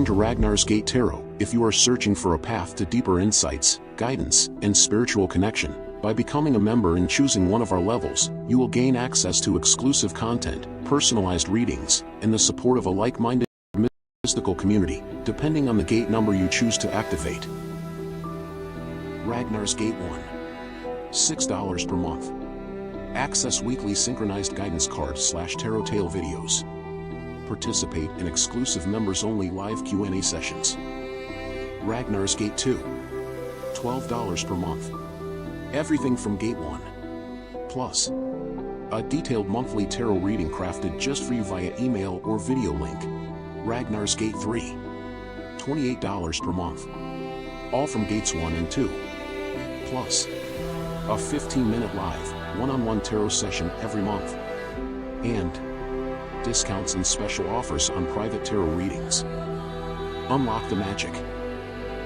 Welcome to Ragnar's Gate Tarot. If you are searching for a path to deeper insights, guidance, and spiritual connection, by becoming a member and choosing one of our levels, you will gain access to exclusive content, personalized readings, and the support of a like-minded mystical community, depending on the gate number you choose to activate. Ragnar's Gate 1. $6 per month. Access weekly synchronized guidance cards/tarot tale videos. Participate in exclusive members-only live Q&A sessions. Ragnar's Gate 2. $12 per month. Everything from Gate 1. Plus, a detailed monthly tarot reading crafted just for you via email or video link. Ragnar's Gate 3. $28 per month. All from Gates 1 and 2. Plus, a 15-minute live, one-on-one tarot session every month. And discounts and special offers on private tarot readings. Unlock the magic.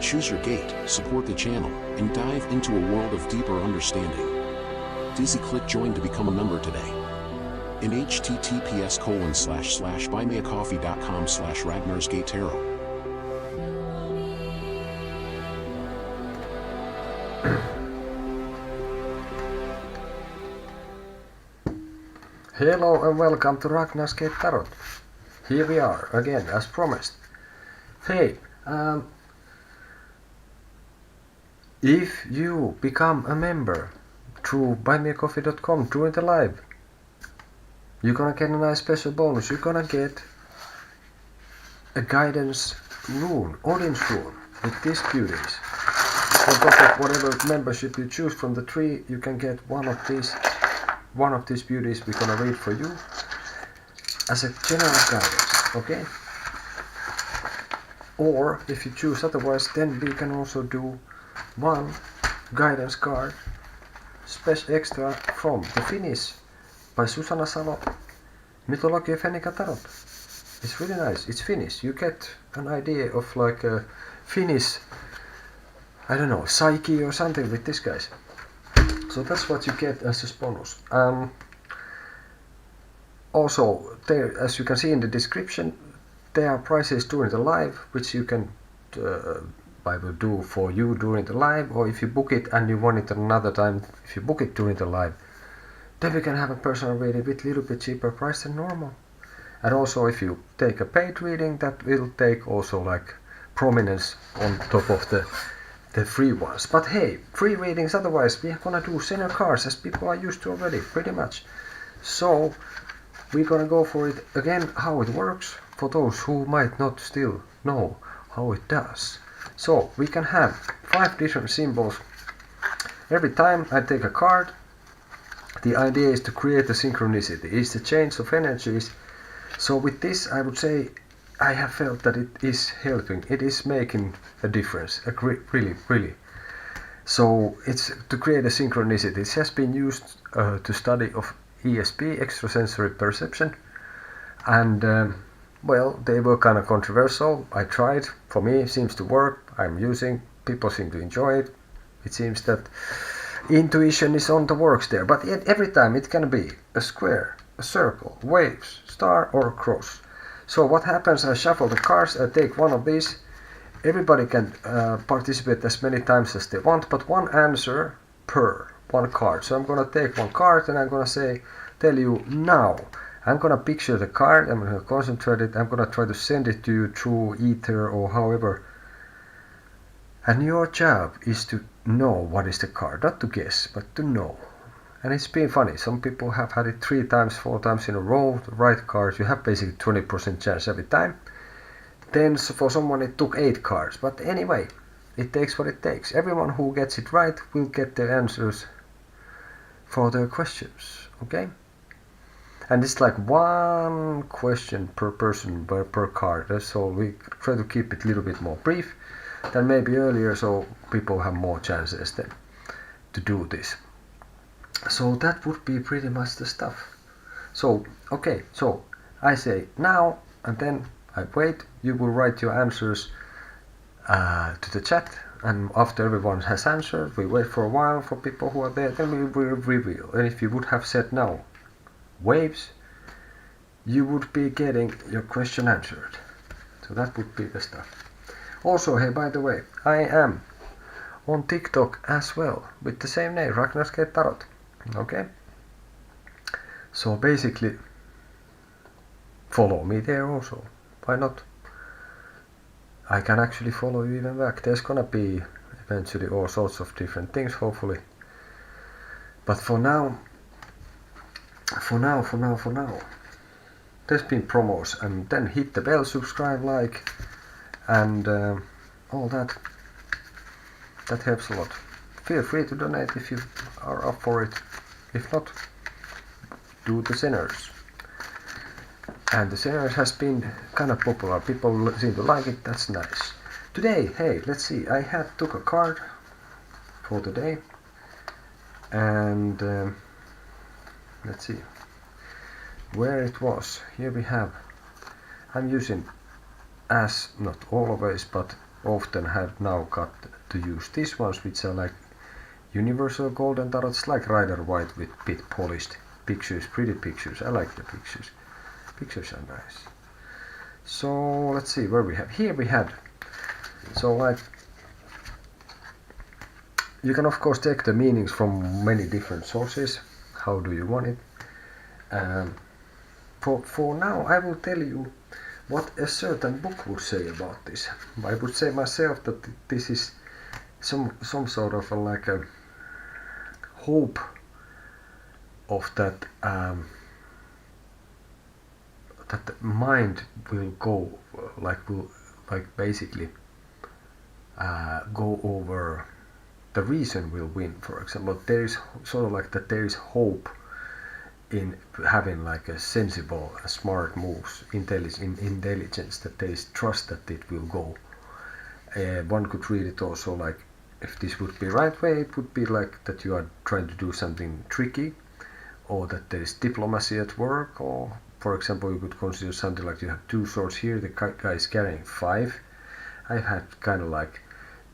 Choose your gate, support the channel, and dive into a world of deeper understanding. Click join to become a member today. In https://buymeacoffee.com/RagnarsGateTarot. Hello and welcome to Ragnar's Gate Tarot. Here we are again, as promised. Hey, if you become a member through buymeacoffee.com during the live, you're gonna get a nice special bonus. You're gonna get a guidance rune, audience rune, with these beauties. On top of whatever membership you choose from the tree, you can get one of these beauties we're gonna read for you as a general guidance, okay? Or if you choose otherwise, then we can also do one guidance card special extra from the Finnish by Susanna Salo, Mythology of Fenica Tarot. It's really nice. It's Finnish. You get an idea of like a Finnish, I don't know, psyche or something with these guys. So that's what you get as a bonus. Also, there, as you can see in the description, there are prices during the live, which you can I will do for you during the live, or if you book it and you want it another time, if you book it during the live, then we can have a personal reading with a little bit cheaper price than normal. And also, if you take a paid reading, that will take also like prominence on top of the free ones. But hey, free readings, otherwise we're gonna do Zener cards as people are used to already, pretty much. So we're gonna go for it again, how it works, for those who might not still know how it does. So we can have 5 different symbols. Every time I take a card, the idea is to create a synchronicity, it's the change of energies. So with this, I would say I have felt that it is helping, it is making a difference, really. So it's to create a synchronicity. It has been used to study of ESP, extrasensory perception, and well, they were kind of controversial. I tried, for me it seems to work, I'm using, people seem to enjoy it. It seems that intuition is on the works there, but every time it can be a square, a circle, waves, star or cross. So what happens, I shuffle the cards, I take one of these. Everybody can participate as many times as they want, but one answer per one card. So I'm gonna take one card and I'm gonna tell you now. I'm gonna picture the card, I'm gonna concentrate it, I'm gonna try to send it to you through ether or however. And your job is to know what is the card, not to guess, but to know. And it's been funny, some people have had it 3 times, 4 times in a row, the right cards, you have basically 20% chance every time. Then for someone it took 8 cards, but anyway, it takes what it takes. Everyone who gets it right will get the answers for their questions, okay? And it's like 1 question per person per card, so we try to keep it a little bit more brief than maybe earlier, so people have more chances then to do this. So that would be pretty much the stuff. So okay, so I say now and then I wait. You will write your answers to the chat, and after everyone has answered, we wait for a while for people who are there, then we will reveal. And if you would have said now waves, you would be getting your question answered. So that would be the stuff. Also, hey, by the way, I am on TikTok as well with the same name, Ragnar's Gate Tarot. Okay? So basically, follow me there also. Why not? I can actually follow you even back. There's gonna be eventually all sorts of different things, hopefully. But for now, there's been promos, and then hit the bell, subscribe, like, and all that. That helps a lot. Feel free to donate if you are up for it. If not, do the Zeners. And the Zeners has been kind of popular. People seem to like it. That's nice. Today, hey, let's see. I took a card for today, and let's see where it was. Here we have. I'm using, as not always, but often have now got to use these ones, which are like universal golden tarots, like Rider White with bit polished pictures, pretty pictures. I like the pictures. Pictures are nice. So let's see where we have. Here we had. So like, you can of course take the meanings from many different sources. How do you want it? For now, I will tell you what a certain book would say about this. I would say myself that this is some sort of like a hope of that that the mind will go basically go over, the reason will win. For example, there is sort of like that there is hope in having like a sensible, smart moves, intelligence, that there is trust that it will go. One could read it also like, if this would be right way, it would be like that you are trying to do something tricky, or that there is diplomacy at work, or for example you could consider something like you have 2 swords here, the guy is carrying 5. I had kind of like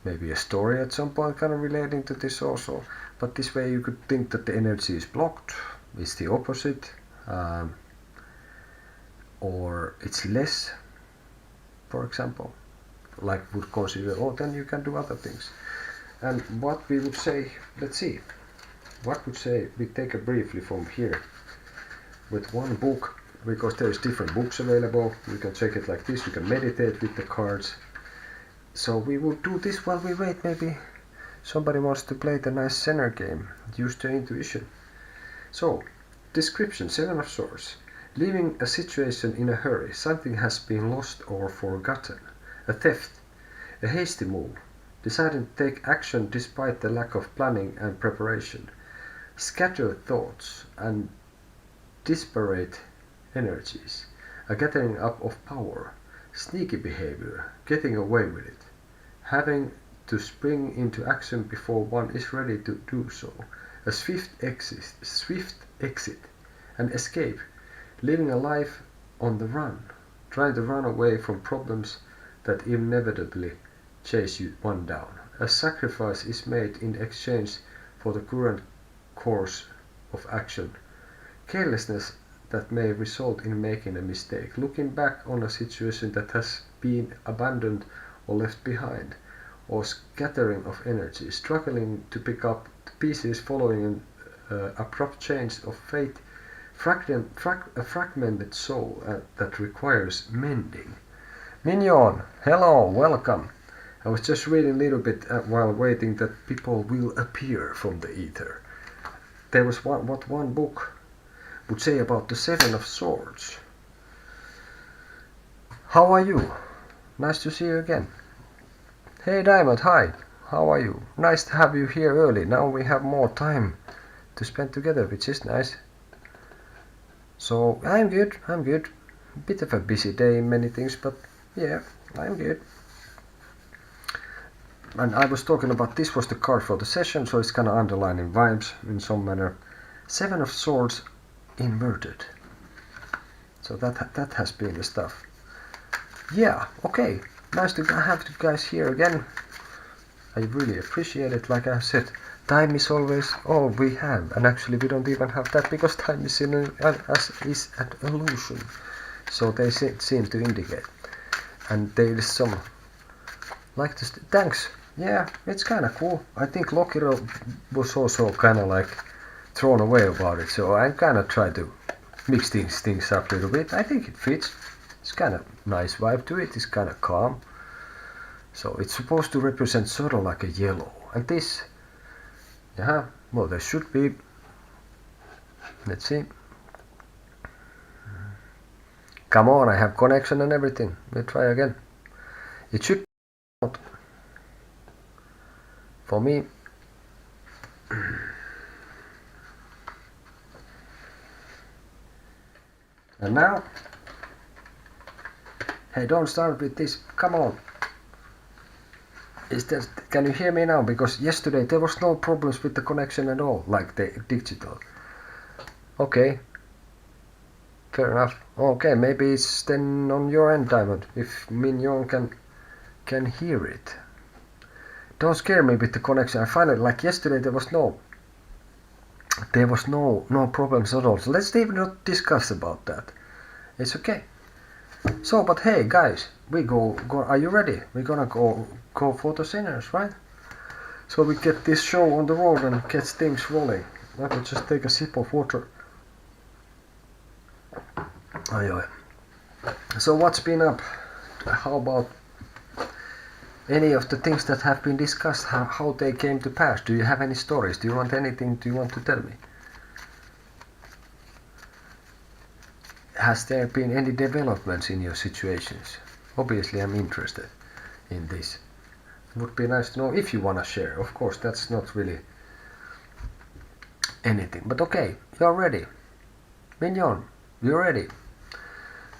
maybe a story at some point kind of relating to this also, but this way you could think that the energy is blocked, it's the opposite, or it's less, for example, like would consider, oh, then you can do other things. And what we would say, let's see, what would say, we take it briefly from here with one book, because there is different books available. You can check it like this, you can meditate with the cards. So we will do this while we wait. Maybe somebody wants to play the nice Zener game, use their intuition. So, description, 7 of Swords. Leaving a situation in a hurry, something has been lost or forgotten. A theft, a hasty move, deciding to take action despite the lack of planning and preparation. Scattered thoughts and disparate energies, a gathering up of power, sneaky behavior, getting away with it, having to spring into action before one is ready to do so, a swift exit, an escape, living a life on the run, trying to run away from problems that inevitably chase one down. A sacrifice is made in exchange for the current course of action. Carelessness that may result in making a mistake, looking back on a situation that has been abandoned or left behind, or scattering of energy, struggling to pick up the pieces following an abrupt change of fate, a fragmented soul that requires mending. Mignon, hello, welcome. I was just reading a little bit while waiting that people will appear from the ether. There was what one book would say about the 7 of Swords. How are you? Nice to see you again. Hey Diamond, hi. How are you? Nice to have you here early. Now we have more time to spend together, which is nice. So I'm good. Bit of a busy day in many things, but yeah, I'm good. And I was talking about, this was the card for the session, so it's kind of underlining vibes in some manner. 7 of Swords inverted. So that has been the stuff. Yeah, okay. Nice to have you guys here again. I really appreciate it. Like I said, time is always all we have, and actually we don't even have that, because time is is an illusion. So they seem to indicate. and there is some like this. Thanks. Yeah, it's kind of cool. I think Lokiro was also kind of like thrown away about it, so I kind of try to mix things up a little bit. I think it fits. It's kind of nice vibe to it. It's kind of calm. So it's supposed to represent sort of like a yellow. And this, yeah, well, there should be. Let's see. Come on, I have connection and everything. Let's try again. It should out for me. And now, hey, don't start with this. Come on. Can you hear me now? Because yesterday there was no problems with the connection at all, like the digital. Okay. Fair enough. Okay, maybe it's then on your end, Diamond. If Mignon can hear it. Don't scare me with the connection. I find it like yesterday there was no problems at all. So let's even not discuss about that. It's okay. So, but hey guys, we go. Are you ready? We're gonna go for the Zeners, right? So we get this show on the road and get things rolling. Let me just take a sip of water. Aye. So what's been up? How about any of the things that have been discussed? How they came to pass? Do you have any stories? Do you want anything? Do you want to tell me? Has there been any developments in your situations? Obviously, I'm interested in this. It would be nice to know if you want to share. Of course, that's not really anything. But okay, you're ready. Mignon, you're ready.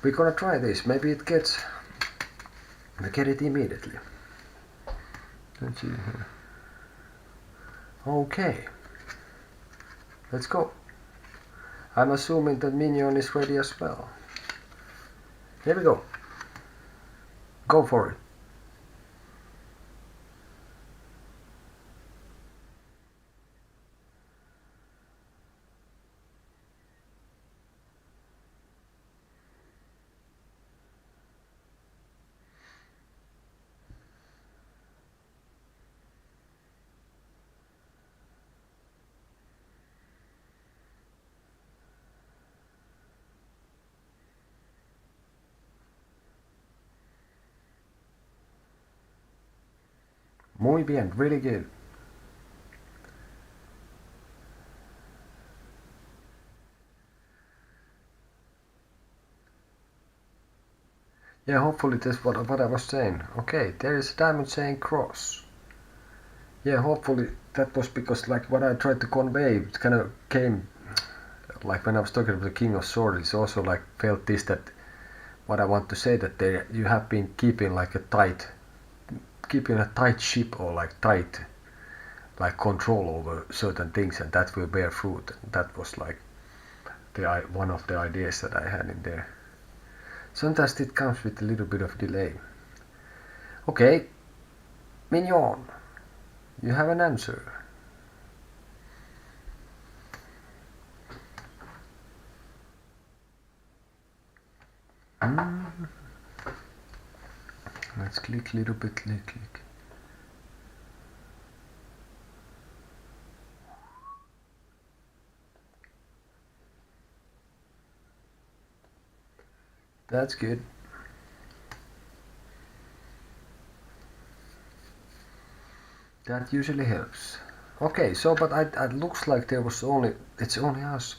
We're gonna try this. Maybe it gets... We get it immediately. Let's see here. Okay. Let's go. I'm assuming that Mignon is ready as well. Here we go. Go for it. Muy bien, really good. Yeah, hopefully that's what I was saying. Okay, there is a diamond saying cross. Yeah, hopefully that was because like what I tried to convey, it kind of came like when I was talking about the King of Swords, it's also like felt this that what I want to say that there you have been keeping like a tight ship or like tight like control over certain things, and that will bear fruit. That was like one of the ideas that I had in there. Sometimes it comes with a little bit of delay. Okay, Mignon, you have an answer. Let's click a little bit, click. That's good. That usually helps. Okay, so but it looks like there was it's only us.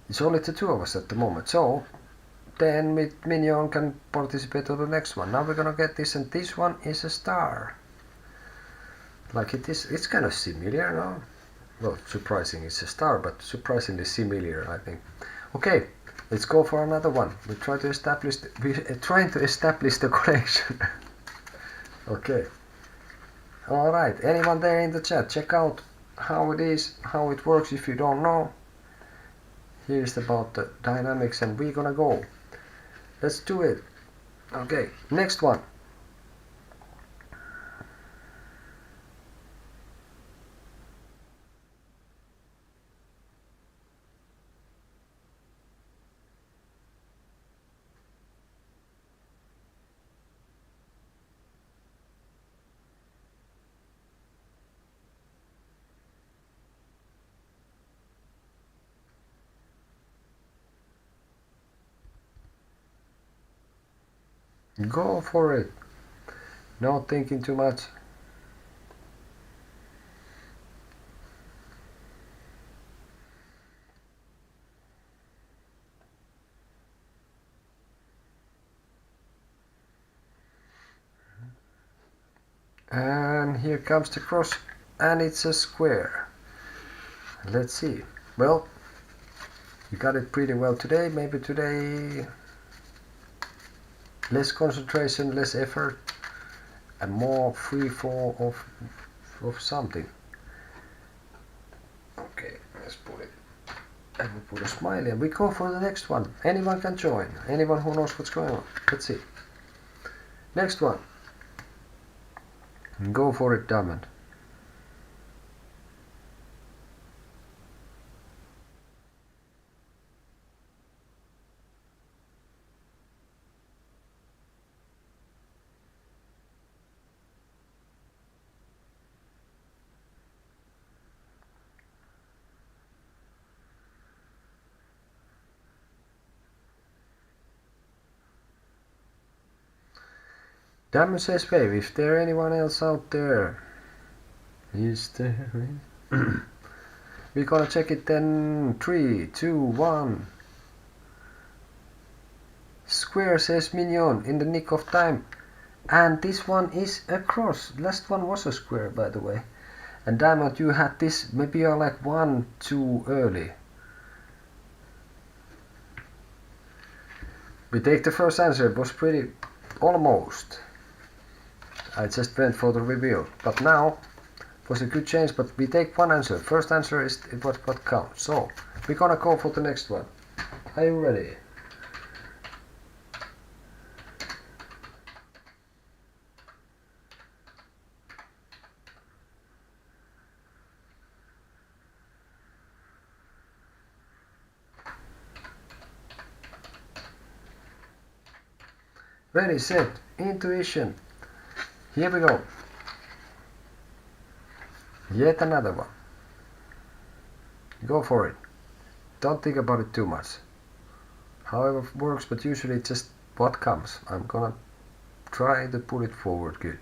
It's only the two of us at the moment. So then Mignon can participate on the next one. Now we're gonna get this, and this one is a star. Like it's kind of similar, no? Well, surprising it's a star, but surprisingly similar, I think. Okay, let's go for another one. We're trying to establish the connection. Okay. All right. Anyone there in the chat? Check out how it is, how it works. If you don't know, here's about the dynamics, and we're gonna go. Let's do it. Okay. Next one. Go for it. No thinking too much. And here comes the cross, and it's a square. Let's see. Well, you got it pretty well today. Maybe today less concentration, less effort, and more free fall of something. Okay, let's put it. And we put a smiley, and we go for the next one. Anyone can join. Anyone who knows what's going on. Let's see. Next one. Go for it, diamond. Diamond says, wave, if there anyone else out there. Is there? We're gonna check it then. 3, 2, 1. Square says minion in the nick of time. And this one is a cross. Last one was a square, by the way. And Diamond, you had this. Maybe you're like 1 too early. We take the first answer. It was pretty almost. I just went for the reveal. But now it was a good change. But we take one answer. First answer is what counts. So we're gonna go for the next one. Are you ready? Ready, set, intuition. Here we go. Yet another one. Go for it. Don't think about it too much. However it works, but usually it's just what comes. I'm gonna try to put it forward good.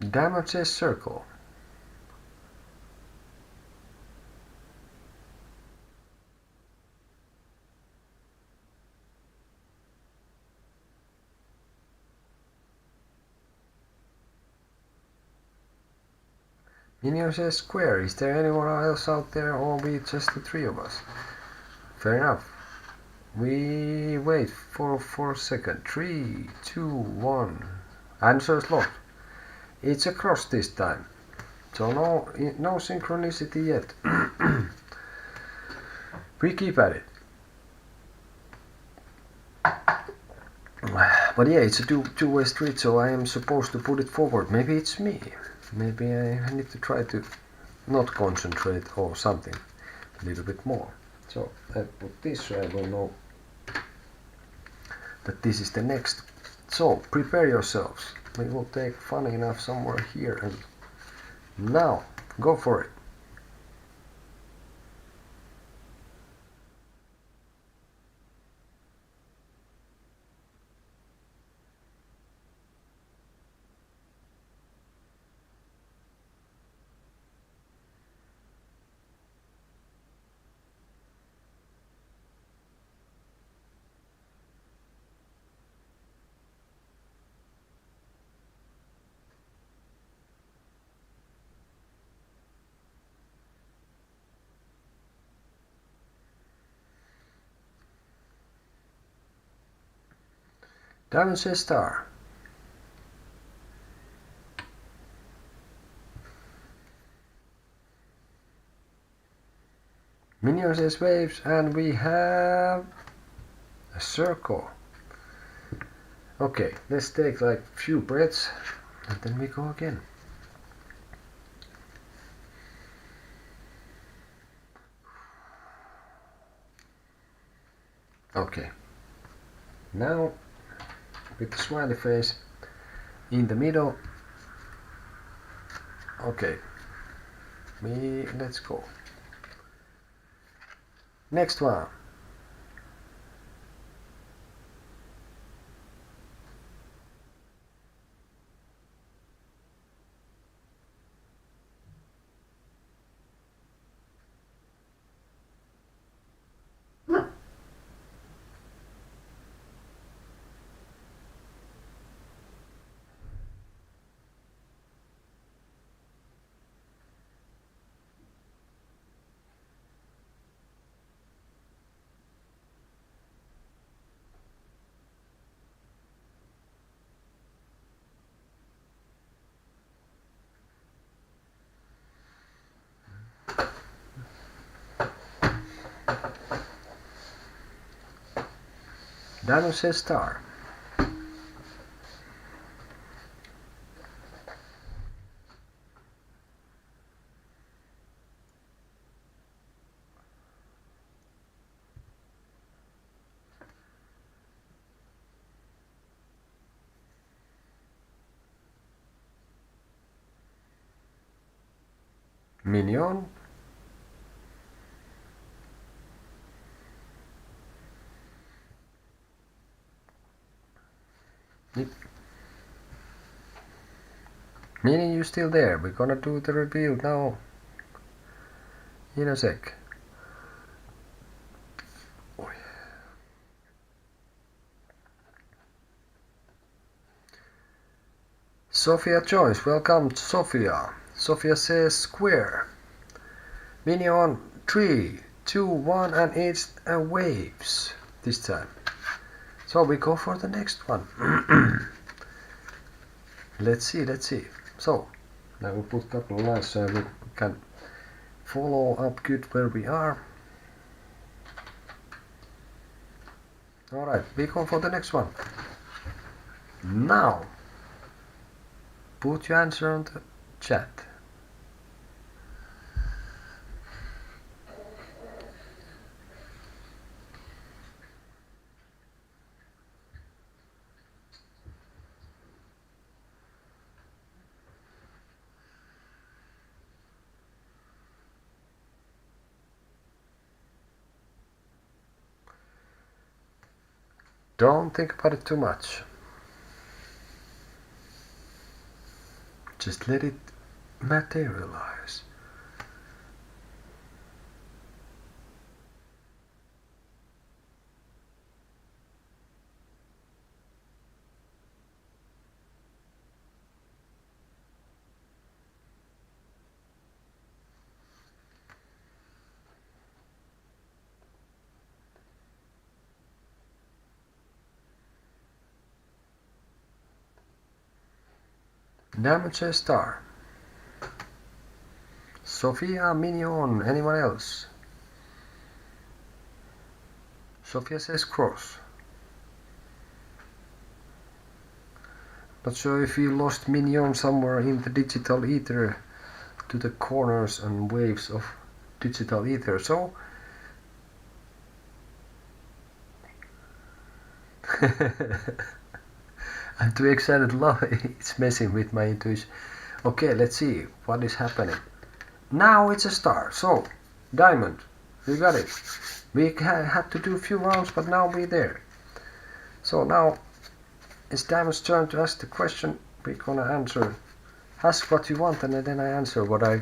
Diamond says circle. Minion says square. Is there anyone else out there, or we just the three of us? Fair enough. We wait for a second. 3, 2, 1. Answer's locked. It's a cross this time. So no synchronicity yet. We keep at it. But yeah, it's a two-way street, so I am supposed to put it forward. Maybe it's me. Maybe I need to try to not concentrate or something a little bit more. So I put this so I will know that this is the next. So prepare yourselves. We will take funny enough somewhere here, and now go for it. Diamond says star. Minion says waves, and we have a circle. Okay, let's take like few breaths and then we go again. Okay. Now with the smiley face in the middle. Okay. Let's go. Next one. Diamond says star. Minion. Yep. Minion, you still there? We're gonna do the reveal now in a sec. Sophia joins. Welcome, Sophia. Sophia says square. Minion 3, 2, 1, and it's a waves this time. So we go for the next one. Let's see. So now we put a couple of lines so we can follow up good where we are. Alright, we go for the next one. Now put your answer on the chat. Don't think about it too much. Just let it materialize. Diamond says star. Sophia, Minion, anyone else? Sophia says cross. Not sure if you lost Minion somewhere in the digital ether to the corners and waves of digital ether. So I'm too excited. It's messing with my intuition. Okay, let's see what is happening. Now it's a star. So diamond, we got it. We had to do a few rounds, but now we're there. So now it's Diamond's turn to ask the question. We're gonna answer. Ask what you want, and then I answer what I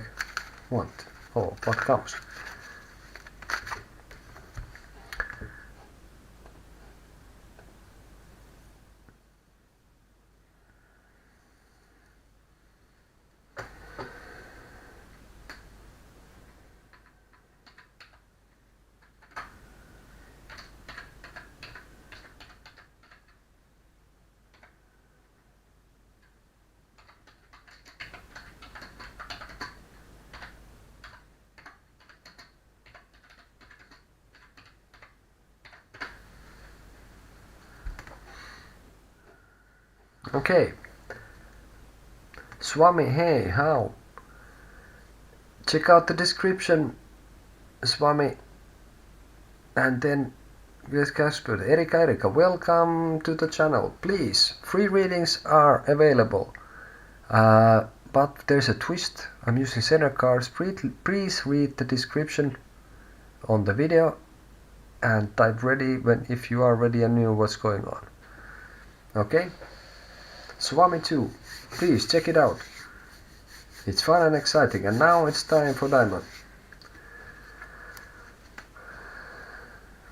want or what comes. Okay. Swami, hey, how? Check out the description, Swami, and then Yes, Casper. Erika, welcome to the channel. Please, free readings are available. But there's a twist. I'm using Zener cards. Please read the description on the video and type ready if you are ready and know what's going on. Okay? Swami 2. Please check it out. It's fun and exciting. And now it's time for Diamond.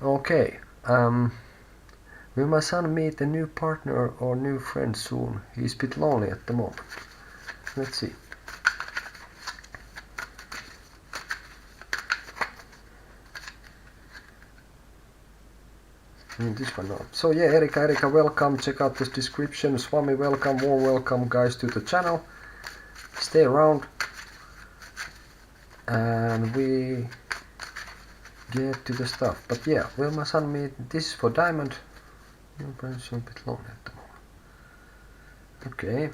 Okay. Will my son meet a new partner or new friend soon? He's a bit lonely at the moment. Let's see. This one now. So yeah, Erika, welcome. Check out this description. Swami, welcome. Warm welcome, guys, to the channel. Stay around. And we get to the stuff. But yeah, will my son meet? This is for Diamond. Your parents are a bit lonely at the moment. Okay,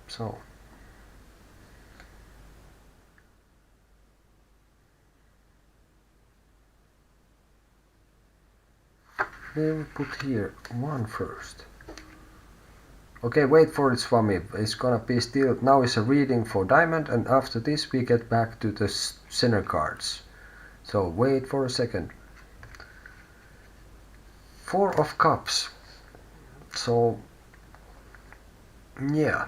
so. We'll put here one first. Okay, wait for it, Swami. It's gonna be still. Now it's a reading for Diamond, and after this we get back to the Zener cards. So wait for a second. 4 of Cups. So yeah,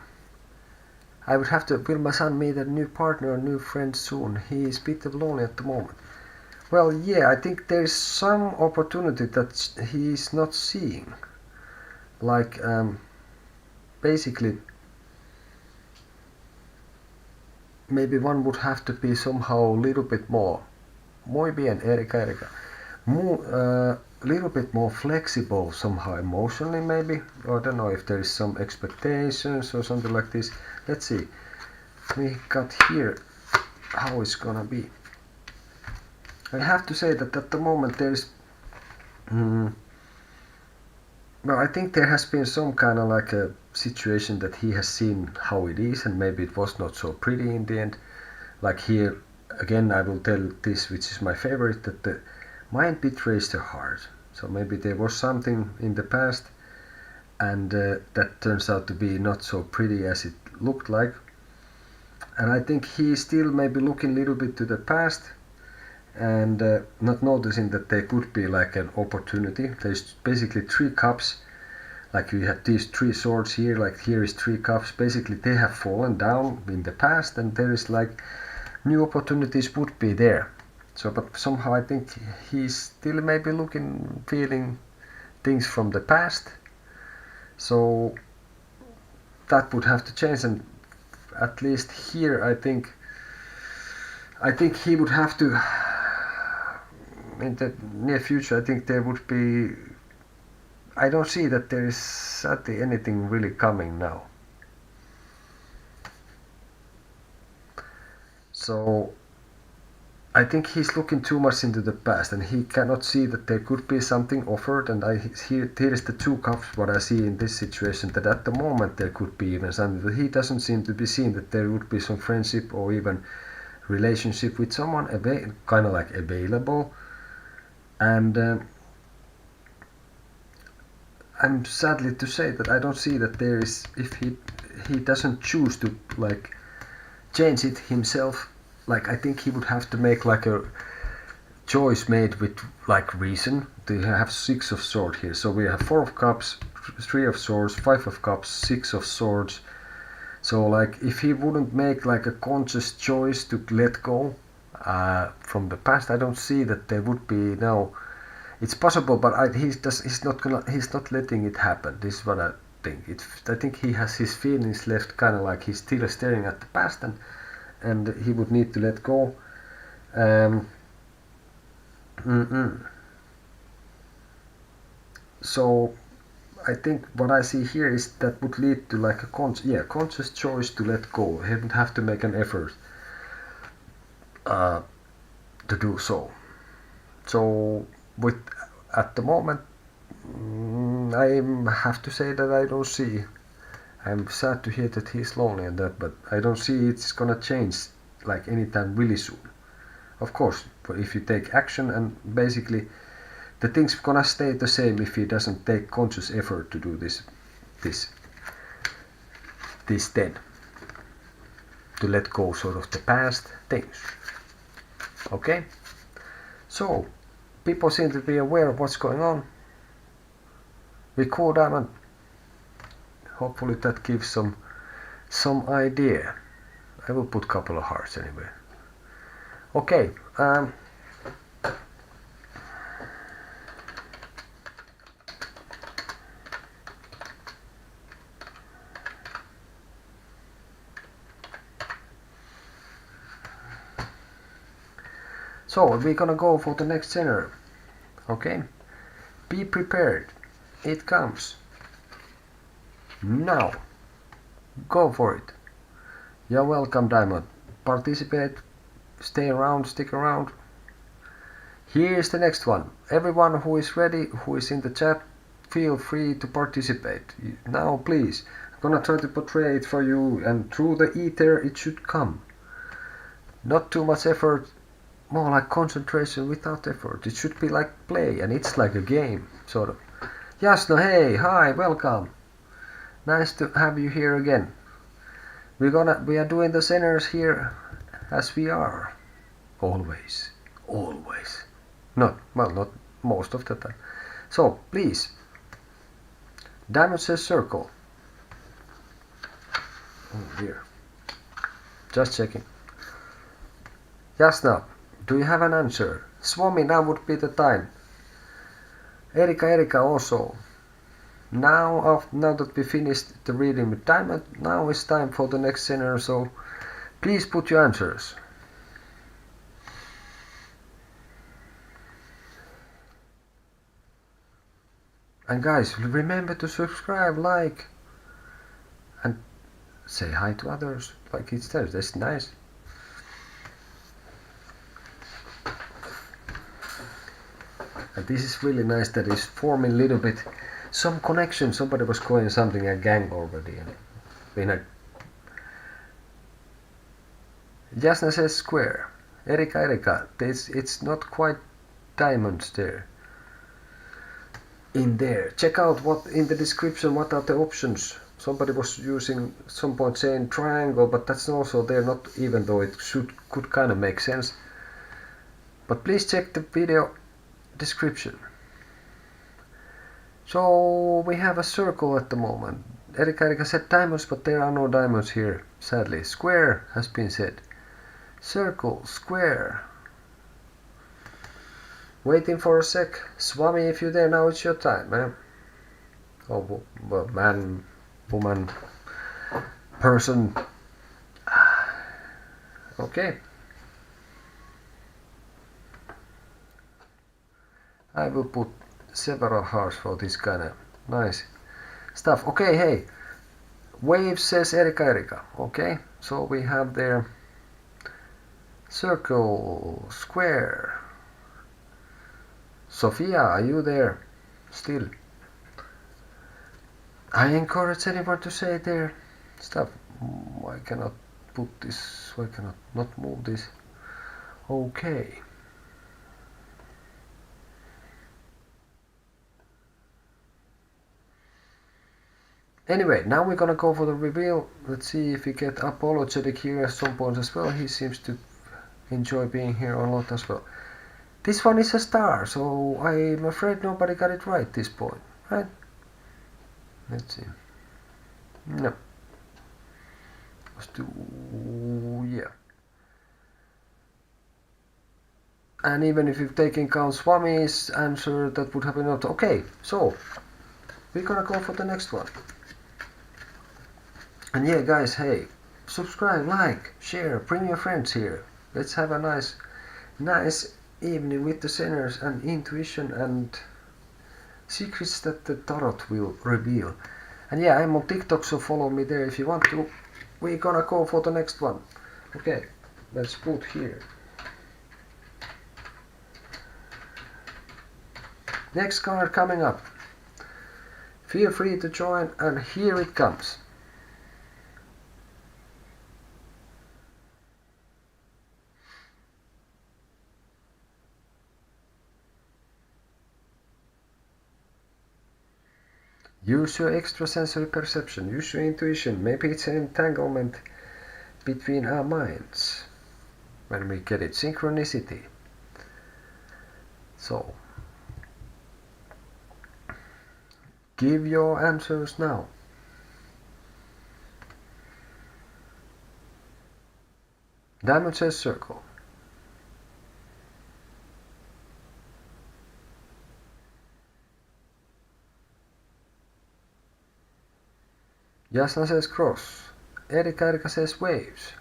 I would have to. Will my son meet a new partner or new friend soon? He is a bit lonely at the moment. Well, yeah, I think there's some opportunity that he is not seeing. Like, basically, maybe one would have to be somehow a little bit more. Muy bien, Erika. Little bit more flexible somehow emotionally, maybe. Or I don't know if there is some expectations or something like this. Let's see. We got here how it's gonna be. I have to say that at the moment there's well, I think there has been some kind of like a situation that he has seen how it is, and maybe it was not so pretty in the end. Like here again, I will tell this, which is my favorite, that the mind betrays the heart. So maybe there was something in the past, and that turns out to be not so pretty as it looked like. And I think he's still maybe looking a little bit to the past, and not noticing that there could be like an opportunity. There's basically 3 cups, like you have these 3 swords here, like here is 3 cups. Basically they have fallen down in the past, and there is like new opportunities would be there. So but somehow I think he's still maybe looking, feeling things from the past. So that would have to change, and at least here I think he would have to, in the near future, I think there would be, I don't see that there is sadly anything really coming now. So I think he's looking too much into the past, and he cannot see that there could be something offered. And here is the 2 cups, what I see in this situation, that at the moment there could be even something, but he doesn't seem to be seeing that there would be some friendship or even relationship with someone kind of like available. And I'm sadly to say that I don't see that there is, if he doesn't choose to like change it himself, like I think he would have to make like a choice made with like reason. They have 6 of swords here, so we have 4 of cups, 3 of swords, 5 of cups, 6 of swords. So like if he wouldn't make like a conscious choice to let go from the past, I don't see that there would be now. It's possible, but he's not letting it happen. This is what I think. I think he has his feelings left, kind of like he's still staring at the past, and he would need to let go. So I think what I see here is that would lead to like a conscious choice to let go. He would have to make an effort to do so. So at the moment, I have to say that I don't see. I'm sad to hear that he's lonely and that, but I don't see it's gonna change like anytime really soon. Of course, but if you take action and basically the thing's gonna stay the same if he doesn't take conscious effort to do this then, to let go sort of the past things. Okay, so people seem to be aware of what's going on with Core Diamond. Hopefully that gives some idea. I will put a couple of hearts anyway. Okay, so we're gonna go for the next Zener. Okay, be prepared, it comes now. Go for it. You're welcome, Diamond. Participate, stay around, stick around. Here's the next one. Everyone who is ready, who is in the chat, feel free to participate. Now please, I'm gonna try to portray it for you, and through the ether it should come. Not too much effort, more like concentration without effort. It should be like play, and it's like a game, sort of. Jasno, hey, hi, welcome. Nice to have you here again. We are doing the Zeners here as we are. Always. Not most of the time. So, please. Diamond says circle. Oh dear. Just checking. Jasna, do you have an answer? Swami, now would be the time. Erika also. Now that we finished the reading with Diamond, now it's time for the next Zener, so please put your answers. And guys, remember to subscribe, like, and say hi to others, like it's there. That's nice. And this is really nice that it's forming a little bit some connection. Somebody was calling something a gang already. Jasna says square. Erika, it's not quite diamonds there. In there. Check out what in the description, what are the options. Somebody was using some point saying triangle, but that's also there, not even though it could kind of make sense. But please check the video description. So we have a circle at the moment. Erika said diamonds, but there are no diamonds here, sadly. Square has been said. Circle, square. Waiting for a sec. Swami, if you're there now, it's your time, man. Oh, man, woman, person. Okay. I will put several hearts for this kind of nice stuff. Okay, hey. Wave says Erika. Okay, so we have there circle, square. Sophia, are you there still? I encourage anyone to say their stuff. I cannot put this, I cannot not move this. Okay. Anyway, now we're gonna go for the reveal. Let's see if we get Apologetic here at some point as well. He seems to enjoy being here a lot as well. This one is a star, so I'm afraid nobody got it right this point, right? Let's see. No. Let's do, yeah. And even if you've taken count Swami's answer, that would have been not. Okay, so we're gonna go for the next one. And yeah, guys, hey, subscribe, like, share, bring your friends here. Let's have a nice evening with the Zeners and intuition and secrets that the tarot will reveal. And yeah, I'm on TikTok, so follow me there if you want to. We're gonna go for the next one. Okay, let's put here. Next card coming up. Feel free to join, and here it comes. Use your extrasensory perception, use your intuition. Maybe it's an entanglement between our minds when we get it. Synchronicity. So, give your answers now. Diamond says circle. Jasna says cross. Erika says waves.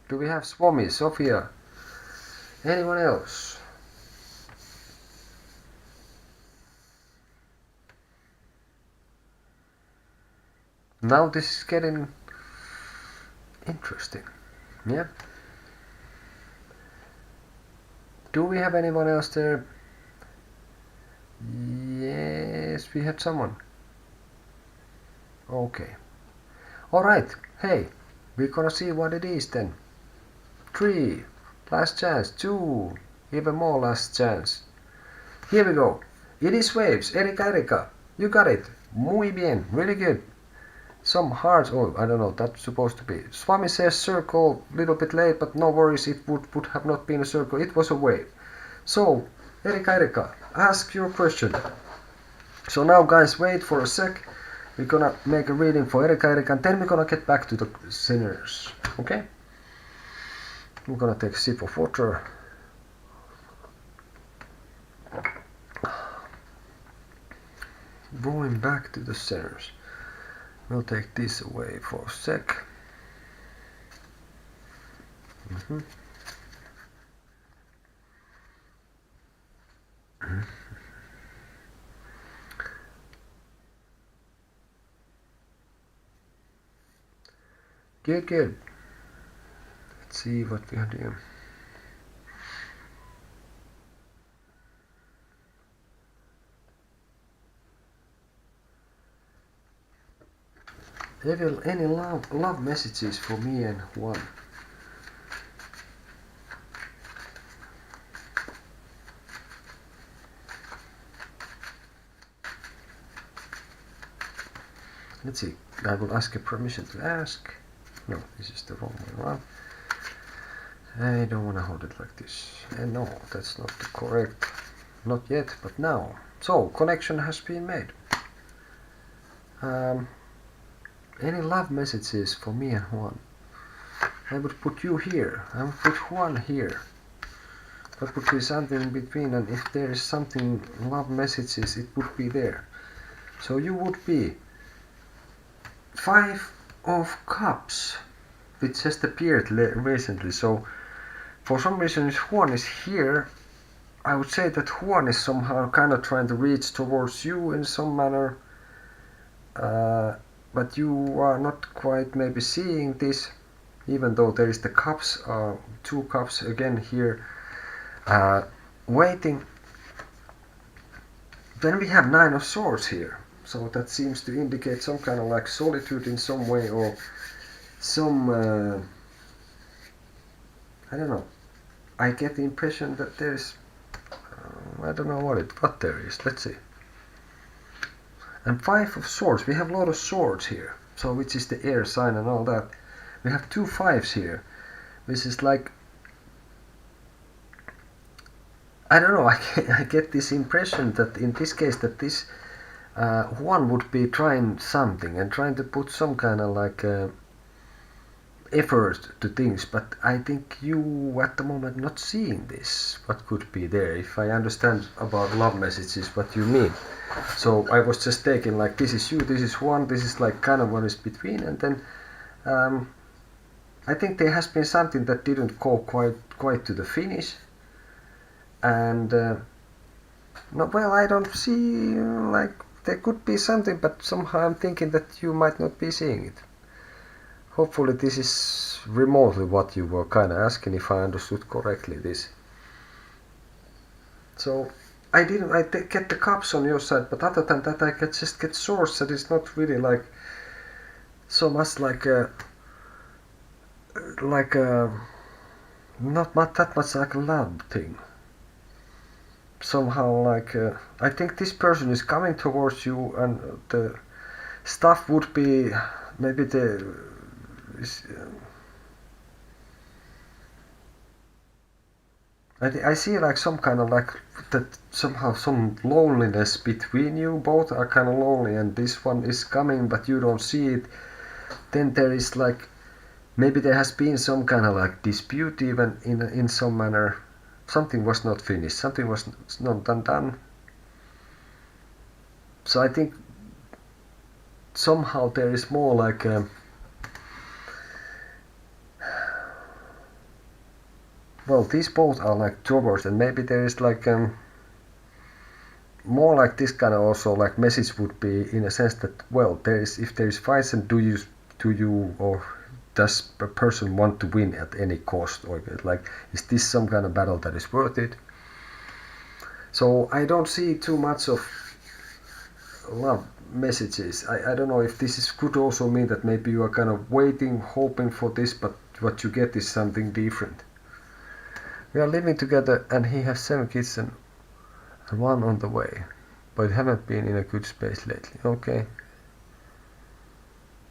Do we have Swami, Sophia? Anyone else? Now this is getting interesting. Yeah. Do we have anyone else there? Yes, we had someone. Okay. Alright. Hey, we're gonna see what it is then. 3. Last chance. 2. Even more last chance. Here we go. It is waves. Erika. You got it. Muy bien. Really good. Some hearts. Oh, I don't know. That's supposed to be. Swami says circle. Little bit late, but no worries. It would have not been a circle. It was a wave. So, Erika, ask your question. So now, guys, wait for a sec. We're gonna make a reading for Erika, and then we're gonna get back to the sinners. Okay? I'm gonna take a sip of water. Going back to the sinners. We'll take this away for a sec. Good. Let's see what we are doing. Evil, any love messages for me and Juan? Let's see. I will ask a permission to ask. No, this is the wrong way around. I don't want to hold it like this. And no, that's not the correct. Not yet, but now. So, connection has been made. Any love messages for me and Juan? I would put you here. I would put Juan here. That would be something in between, and if there is something love messages, it would be there. So you would be 5 of Cups, which just appeared recently. So for some reason, if Juan is here, I would say that Juan is somehow kind of trying to reach towards you in some manner. But you are not quite maybe seeing this, even though there is the cups, 2 cups again here, waiting. Then we have 9 of Swords here, so that seems to indicate some kind of like solitude in some way, or some, I don't know. I get the impression that there's, I don't know what there is. Let's see. And 5 of Swords. We have a lot of swords here. So which is the air sign and all that. We have 2 5s here. Which is like, I don't know, I get this impression that in this case that this one would be trying something and trying to put some kind of like effort to things, but I think you at the moment not seeing this, what could be there, if I understand about love messages what you mean. So I was just taking like this is you, this is one, this is like kind of what is between, and then I think there has been something that didn't go quite to the finish, and no, well, I don't see like there could be something, but somehow I'm thinking that you might not be seeing it. Hopefully this is remotely what you were kind of asking, if I understood correctly this. So I get the cups on your side, but other than that I can just get swords that is not really like so much like not that much like a love thing. somehow like I think this person is coming towards you, and the stuff would be maybe I see like some kind of like that somehow some loneliness between you. Both are kind of lonely, and this one is coming, but you don't see it. Then there is like maybe there has been some kind of like dispute, even in some manner. Something was not finished. Something was not done. So I think somehow there is more like well, these both are like drawers, and maybe there is like more like this kind of also like message would be in a sense that, well, there is, if there is fights, and do you or does a person want to win at any cost, or like is this some kind of battle that is worth it? So I don't see too much of love messages. I don't know if could also mean that maybe you are kind of waiting, hoping for this, but what you get is something different. We are living together, and he has 7 kids and one on the way, but haven't been in a good space lately.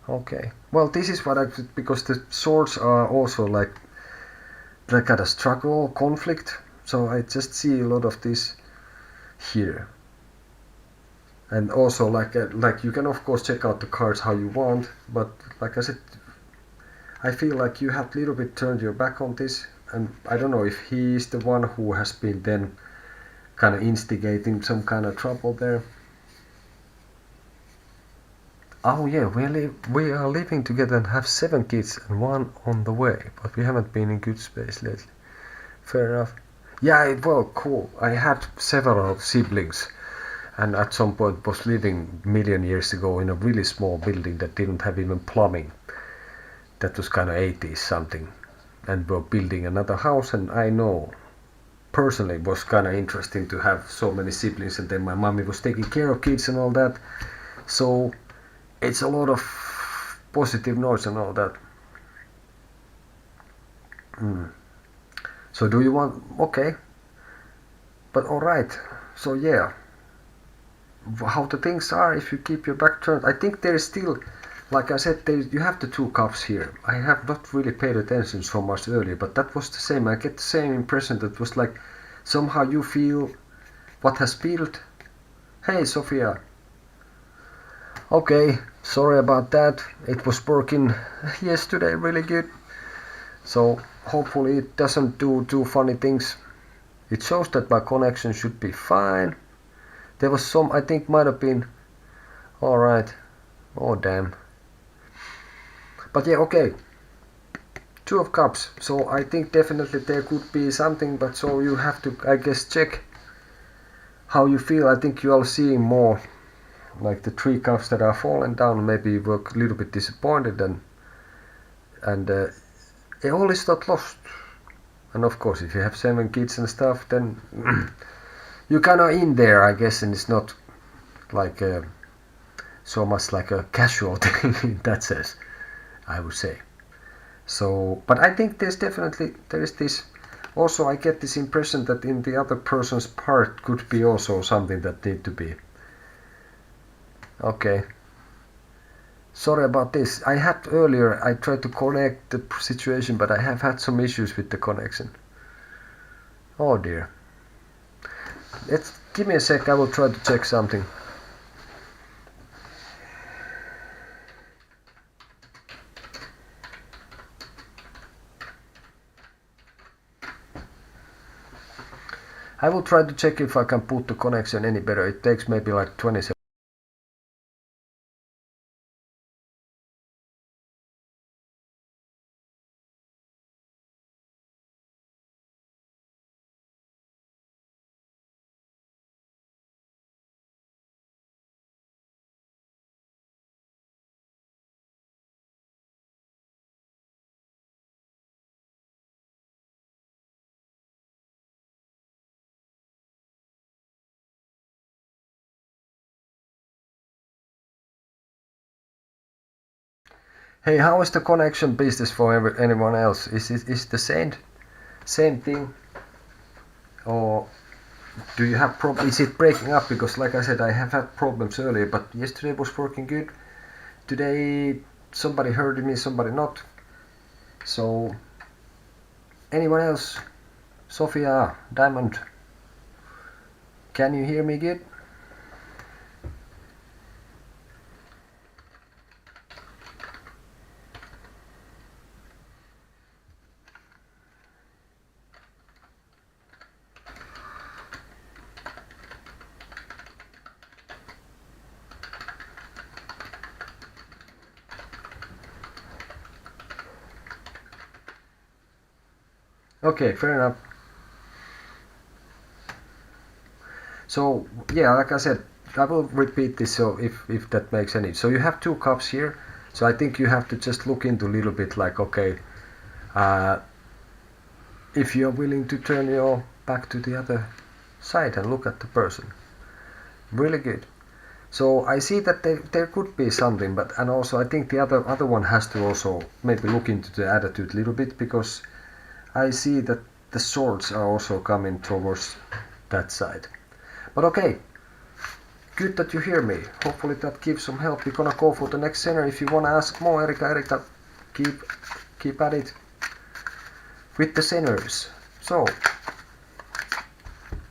Okay. Well, this is what because the swords are also like kind of struggle, conflict. So I just see a lot of this here. And also like you can of course check out the cards how you want, but like I said, I feel like you have a little bit turned your back on this, and I don't know if he is the one who has been then kind of instigating some kind of trouble there. Oh yeah, we are living together and have 7 kids and one on the way, but we haven't been in good space lately. Fair enough. Yeah, well, cool. I had several siblings, and at some point was living million years ago in a really small building that didn't have even plumbing. That was kind of 80s something, and we're building another house, and I know personally it was kind of interesting to have so many siblings, and then my mommy was taking care of kids and all that, so it's a lot of positive noise and all that. So do you want, okay, but alright, so yeah, how the things are if you keep your back turned. I think there is still, like I said, you have the 2 cups here. I have not really paid attention so much earlier, but that was the same. I get the same impression that was like somehow you feel what has built. Hey Sophia. Okay, sorry about that. It was working yesterday really good. So hopefully it doesn't do too funny things. It shows that my connection should be fine. There was some, I think might have been, alright. Oh damn. But yeah, okay. 2 of cups. So I think definitely there could be something, but so you have to, I guess, check how you feel. I think you are seeing more like the 3 cups that are falling down. Maybe you were a little bit disappointed, and all is not lost. And of course, if you have 7 kids and stuff, then you're kind of in there, I guess, and it's not like so much like a casual thing in that sense, I would say. So, but I think there is this. Also, I get this impression that in the other person's part could be also something that need to be. Okay. Sorry about this. I had earlier, I tried to connect the situation, but I have had some issues with the connection. Oh dear. Give me a sec, I will try to check something. I will try to check if I can put the connection any better. It takes maybe like 20 seconds. Hey, how is the connection business for anyone else? Is it the same thing? Or Do you have is it breaking up? Because like I said, I have had problems earlier, but yesterday was working good. Today somebody heard me, somebody not. So anyone else? Sophia, Diamond, can you hear me good? Okay, fair enough. So yeah, like I said, I will repeat this so if that makes any. So you have two cups here. So I think you have to just look into a little bit like, okay, if you're willing to turn your back to the other side and look at the person. Really good. So I see that there could be something, but and also I think the other one has to also maybe look into the attitude a little bit, because I see that the swords are also coming towards that side. But okay, good that you hear me. Hopefully that gives some help. We're gonna go for the next center. If you wanna ask more, Erika, keep at it with the centers. So,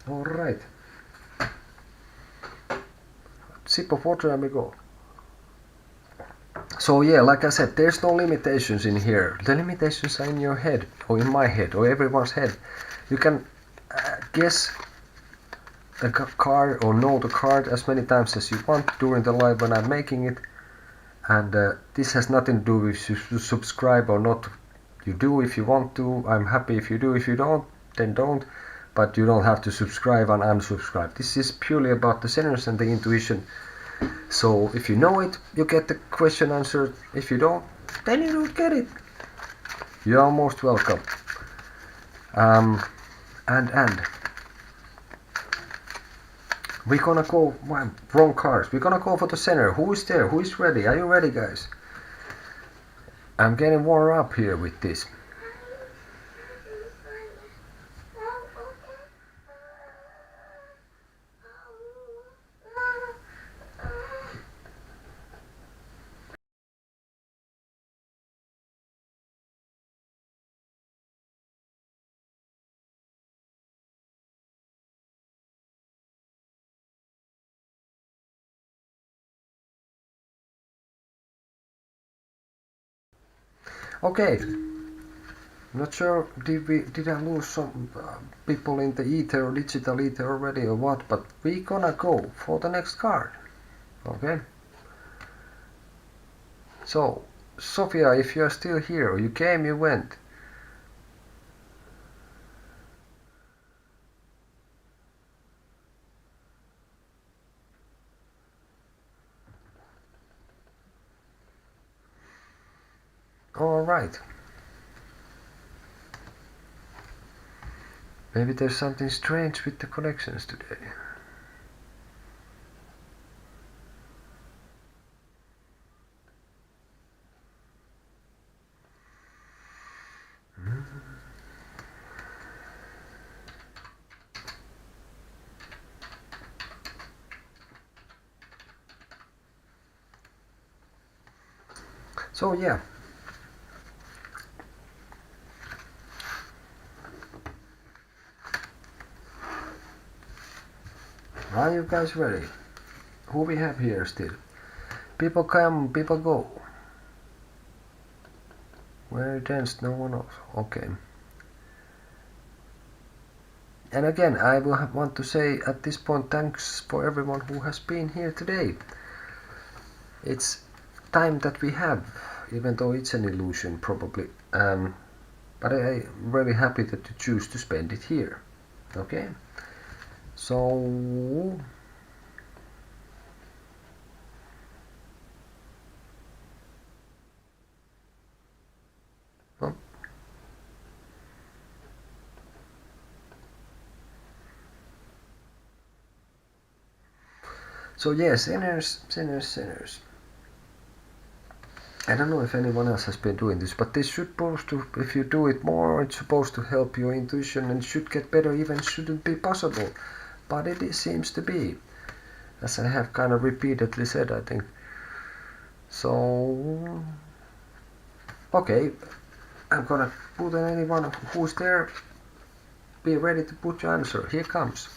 all right. Sip of water and we go. So yeah, like I said, there's no limitations in here. The limitations are in your head, or in my head, or everyone's head. You can guess the card or know the card as many times as you want during the live when I'm making it. And this has nothing to do with you subscribe or not. You do if you want to. I'm happy if you do. If you don't, then don't. But you don't have to subscribe and unsubscribe. This is purely about the centers and the intuition. So if you know it, you get the question answered. If you don't, then you don't get it. You are most welcome. And we're gonna go, wrong cards. We're gonna go for the center. Who is there? Who is ready? Are you ready, guys? I'm getting warmed up here with this. Okay. Not sure, did I lose some people in the ether or digital ether already or what, but we gonna go for the next card. Okay. So, Sophia, if you're still here, you came, you went. All right. Maybe there's something strange with the connections today. So yeah. Are you guys ready? Who we have here still? People come, people go. Very dense, no one else. Okay. And again, I will want to say at this point, thanks for everyone who has been here today. It's time that we have, even though it's an illusion probably. But I'm really happy that you choose to spend it here. Okay? So... Oh. So yes, sinners. I don't know if anyone else has been doing this, but this should supposed to, if you do it more, it's supposed to help your intuition and should get better, even shouldn't be possible. but seems to be, as I have kind of repeatedly said, I think. So, okay, I'm gonna put anyone who's there, be ready to put your answer. Here comes.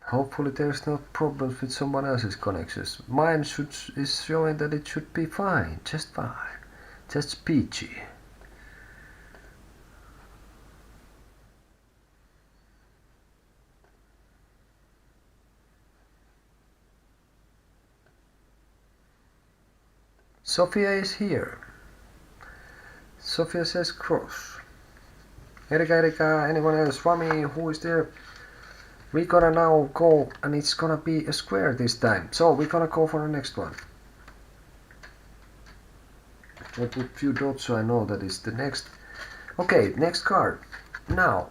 Hopefully there's no problems with someone else's connections. Mine is showing that it should be fine, just peachy. Sophia is here. Sophia says cross. Erika, anyone else? Rami, who is there? We're gonna now go, and it's gonna be a square this time. So we're gonna go for the next one. I put a few dots so I know that it's the next. Okay, next card. Now.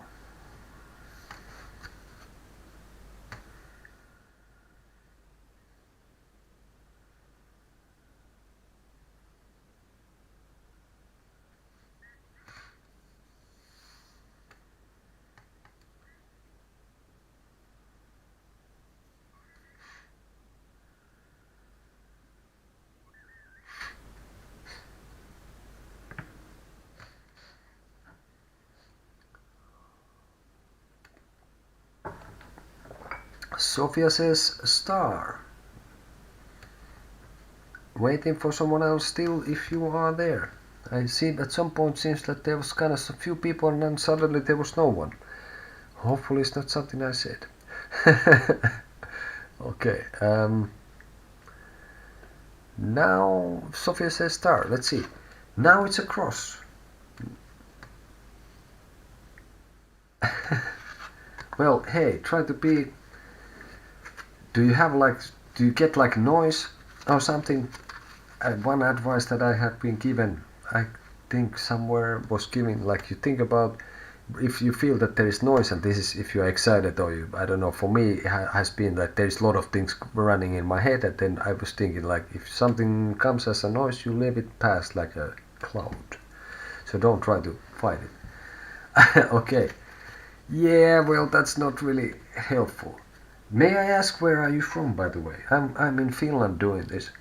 Sophia says star. Waiting for someone else still if you are there. I see at some point seems that there was kind of a few people and then suddenly there was no one. Hopefully it's not something I said. Okay. Now Sophia says star. Let's see. Now it's a cross. Well, hey, try to be. Do you get like noise or something? One advice that I have been given, I think somewhere was given, like you think about if you feel that there is noise, and this is if you are excited or you, I don't know, for me it has been that there is a lot of things running in my head, and then I was thinking like if something comes as a noise, you leave it pass like a cloud. So don't try to fight it. Okay. Yeah, well, that's not really helpful. May I ask where are you from, by the way? I'm in Finland doing this.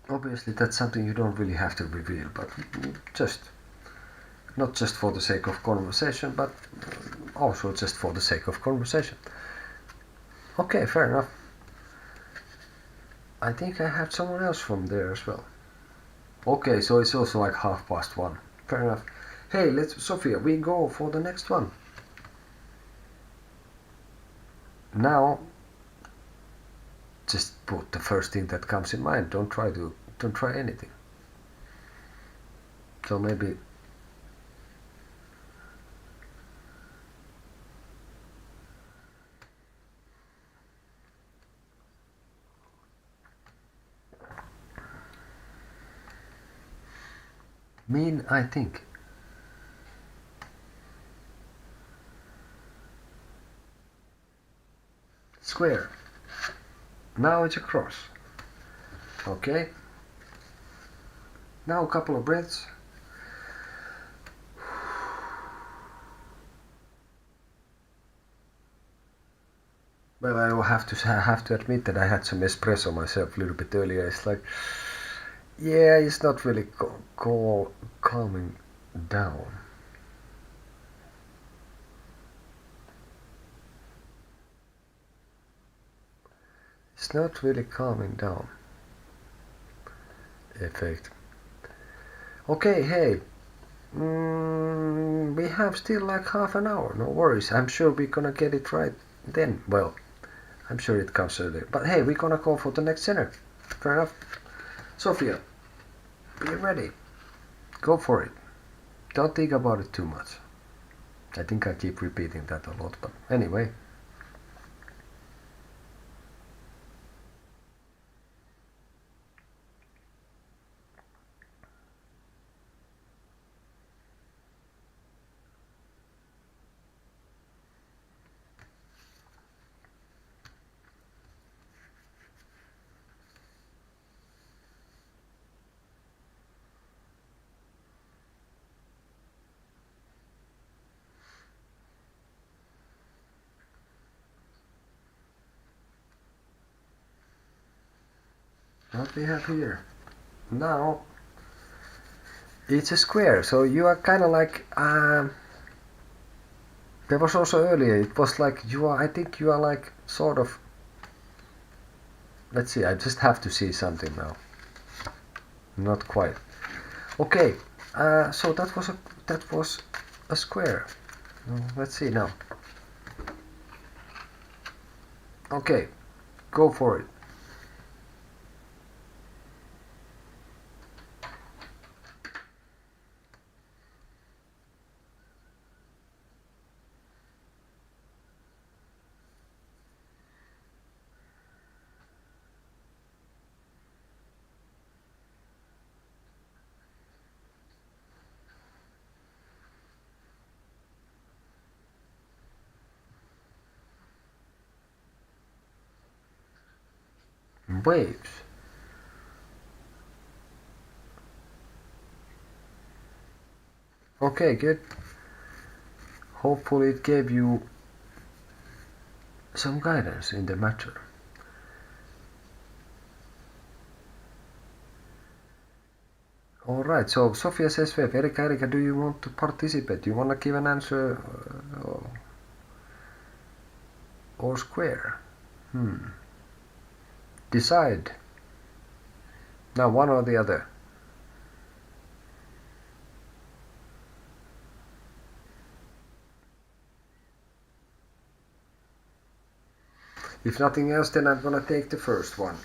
Obviously that's something you don't really have to reveal, but just not just for the sake of conversation, but also just for the sake of conversation. Okay, fair enough. I think I have someone else from there as well. Okay, so it's also like 1:30. Fair enough. Hey, Sophia, we go for the next one. Now, just put the first thing that comes in mind. Don't try anything. So maybe mean, I think. Square. Now it's a cross. Okay. Now a couple of breaths. Well, I will have to admit that I had some espresso myself a little bit earlier. It's like, yeah, it's not really calming down. It's not really calming down. Effect. Okay, hey. We have still like half an hour. No worries. I'm sure we're gonna get it right then. Well, I'm sure it comes earlier. But hey, we're gonna go for the next center. Fair enough. Sophia, be ready. Go for it. Don't think about it too much. I think I keep repeating that a lot, but anyway. What we have here? Now, it's a square, so you are kind of like, there was also earlier, it was like you are, I think you are like sort of, let's see, I just have to see something now. Not quite. Okay, so that was a square. Let's see now. Okay, go for it. Waves. Okay, good. Hopefully it gave you some guidance in the matter. Alright, so Sofia says, wave, Erika, do you want to participate? Do you want to give an answer or square? Decide. Now one or the other. If nothing else, then I'm gonna take the first one.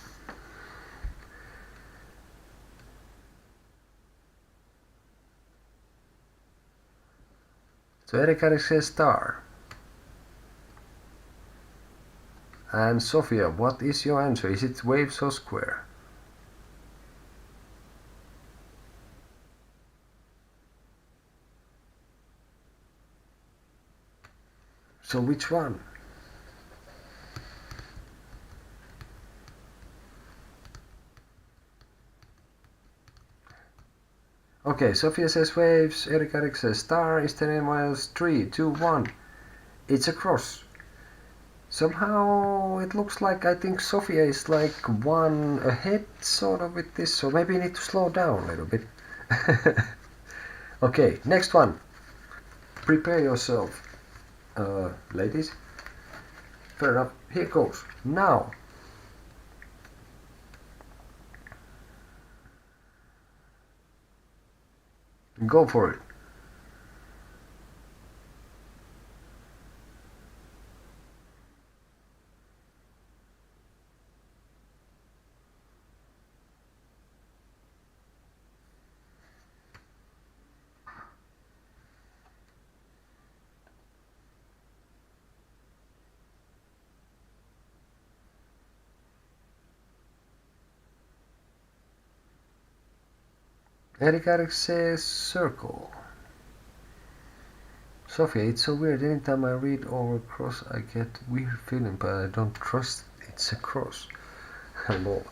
So Erika says star. And Sofia, what is your answer? Is it waves or square? So which one? Okay, Sofia says waves, Erika says star. Is there anyone else? 3, 2, 1. It's a cross. Somehow it looks like I think Sofia is like one ahead sort of with this, so maybe you need to slow down a little bit. Okay, next one. Prepare yourself, ladies. Fair enough. Here goes. Now. Go for it. Erika says circle. Sophia, it's so weird. Anytime I read over cross, I get weird feeling, but I don't trust it's a cross. Hello.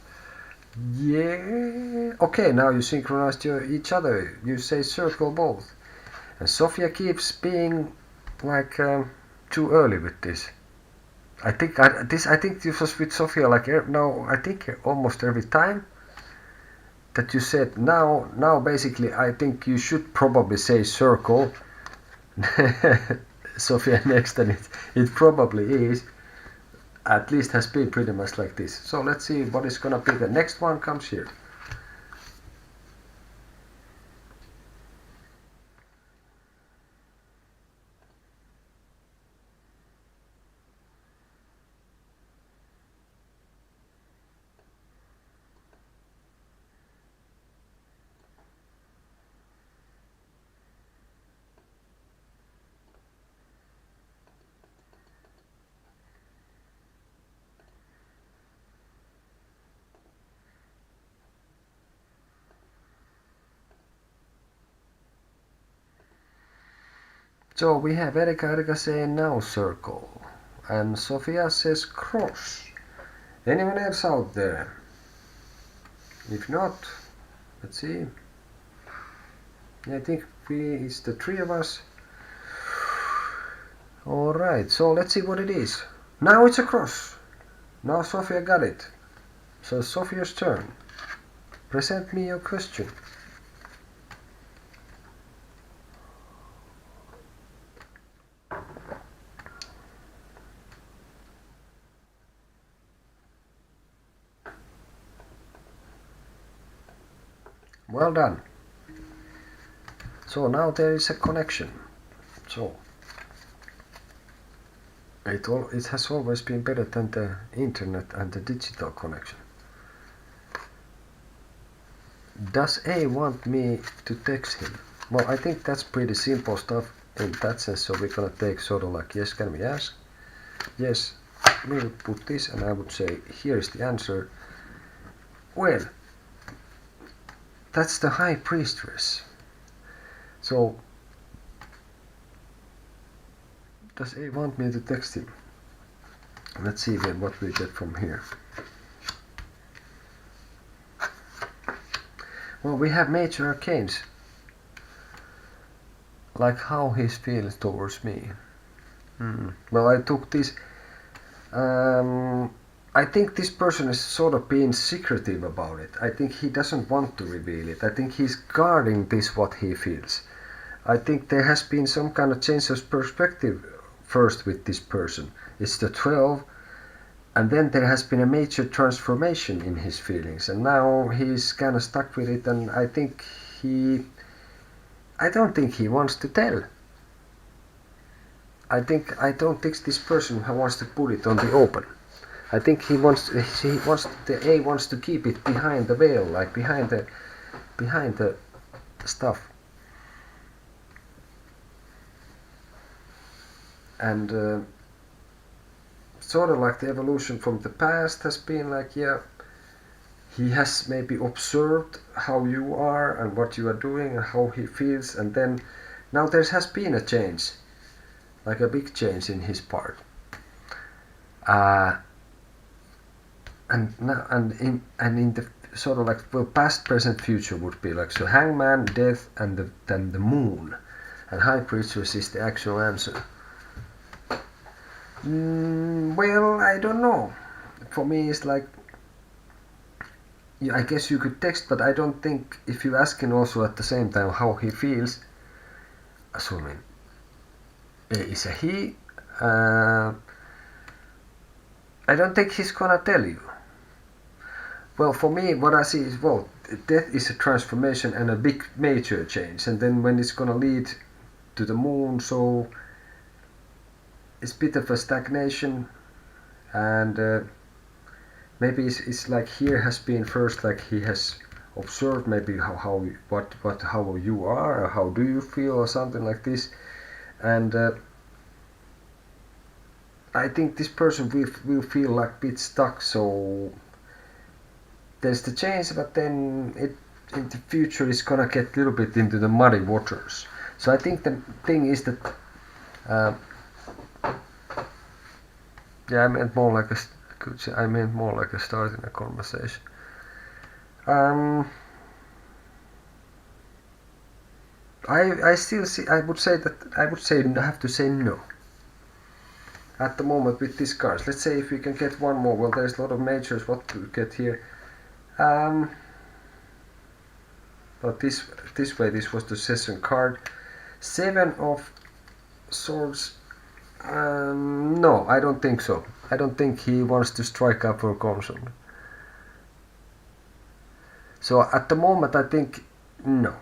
Yeah. Okay, now you synchronized each other. You say circle both. And Sophia keeps being like too early with this. I think this was with Sophia like no, I think almost every time that you said now basically I think you should probably say circle. Sophia next, and it probably is, at least has been pretty much like this. So let's see what is gonna be the next one comes here. So we have Erika saying now circle. And Sofia says cross. Anyone else out there? If not, let's see. I think it's the three of us. Alright, so let's see what it is. Now it's a cross. Now Sofia got it. So Sofia's turn. Present me your question. Well done. So now there is a connection. So it has always been better than the internet and the digital connection. Does A want me to text him? Well, I think that's pretty simple stuff in that sense. So we're gonna take sort of like, yes, can we ask? Yes, we would put this and I would say, here is the answer. Well, that's the High Priestess. So, does A want me to text him? Let's see then what we get from here. Well, we have major arcanes. Like how he feels towards me. Well, I took this. I think this person is sort of being secretive about it. I think he doesn't want to reveal it. I think he's guarding this what he feels. I think there has been some kind of change of perspective first with this person. It's the 12, and then there has been a major transformation in his feelings, and now he's kind of stuck with it, and I don't think he wants to tell. I don't think this person wants to put it on the open. I think the A wants to keep it behind the veil, like behind the stuff. And sort of like the evolution from the past has been like, yeah, he has maybe observed how you are and what you are doing and how he feels, and then now there has been a change, like a big change in his part. And in the sort of like, well, past, present, future would be like, so Hangman, Death, and then the Moon, and High Priestess is the actual answer. Well, I don't know. For me, it's like, yeah, I guess you could text, but I don't think if you ask him also at the same time how he feels, assuming is a he, I don't think he's gonna tell you. Well, for me, what I see is, well, death is a transformation and a big major change, and then when it's gonna lead to the moon, so it's a bit of a stagnation, and maybe it's like here has been first, like he has observed maybe how you are, or how do you feel, or something like this, and I think this person will feel like a bit stuck. So there's the change, but then in the future it's gonna get a little bit into the muddy waters. So I think the thing is that yeah, I meant more like a start in a conversation. I still see. I would say I have to say no. At the moment with these cards, let's say if we can get one more. Well, there's a lot of majors. What to get here? But this way, this was the session card. 7 of Swords. No, I don't think so. I don't think he wants to strike up for console. So at the moment, I think no,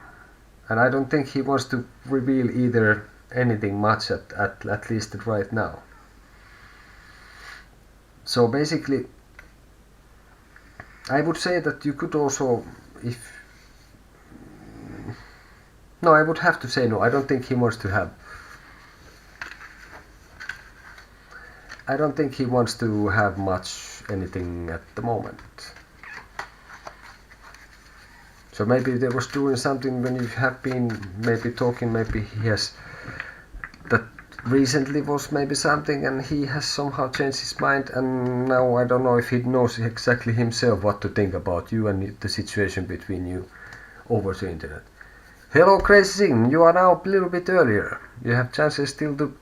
and I don't think he wants to reveal either anything much at least right now. So basically, I would say that you could also, no, I would have to say no. I don't think he wants to have. I don't think he wants to have much anything at the moment. So maybe they was doing something when you have been maybe talking, maybe he has recently was maybe something and he has somehow changed his mind, and now I don't know if he knows exactly himself what to think about you and the situation between you over the internet. Hello Crazy Sign, you are now a little bit earlier. You have chances still to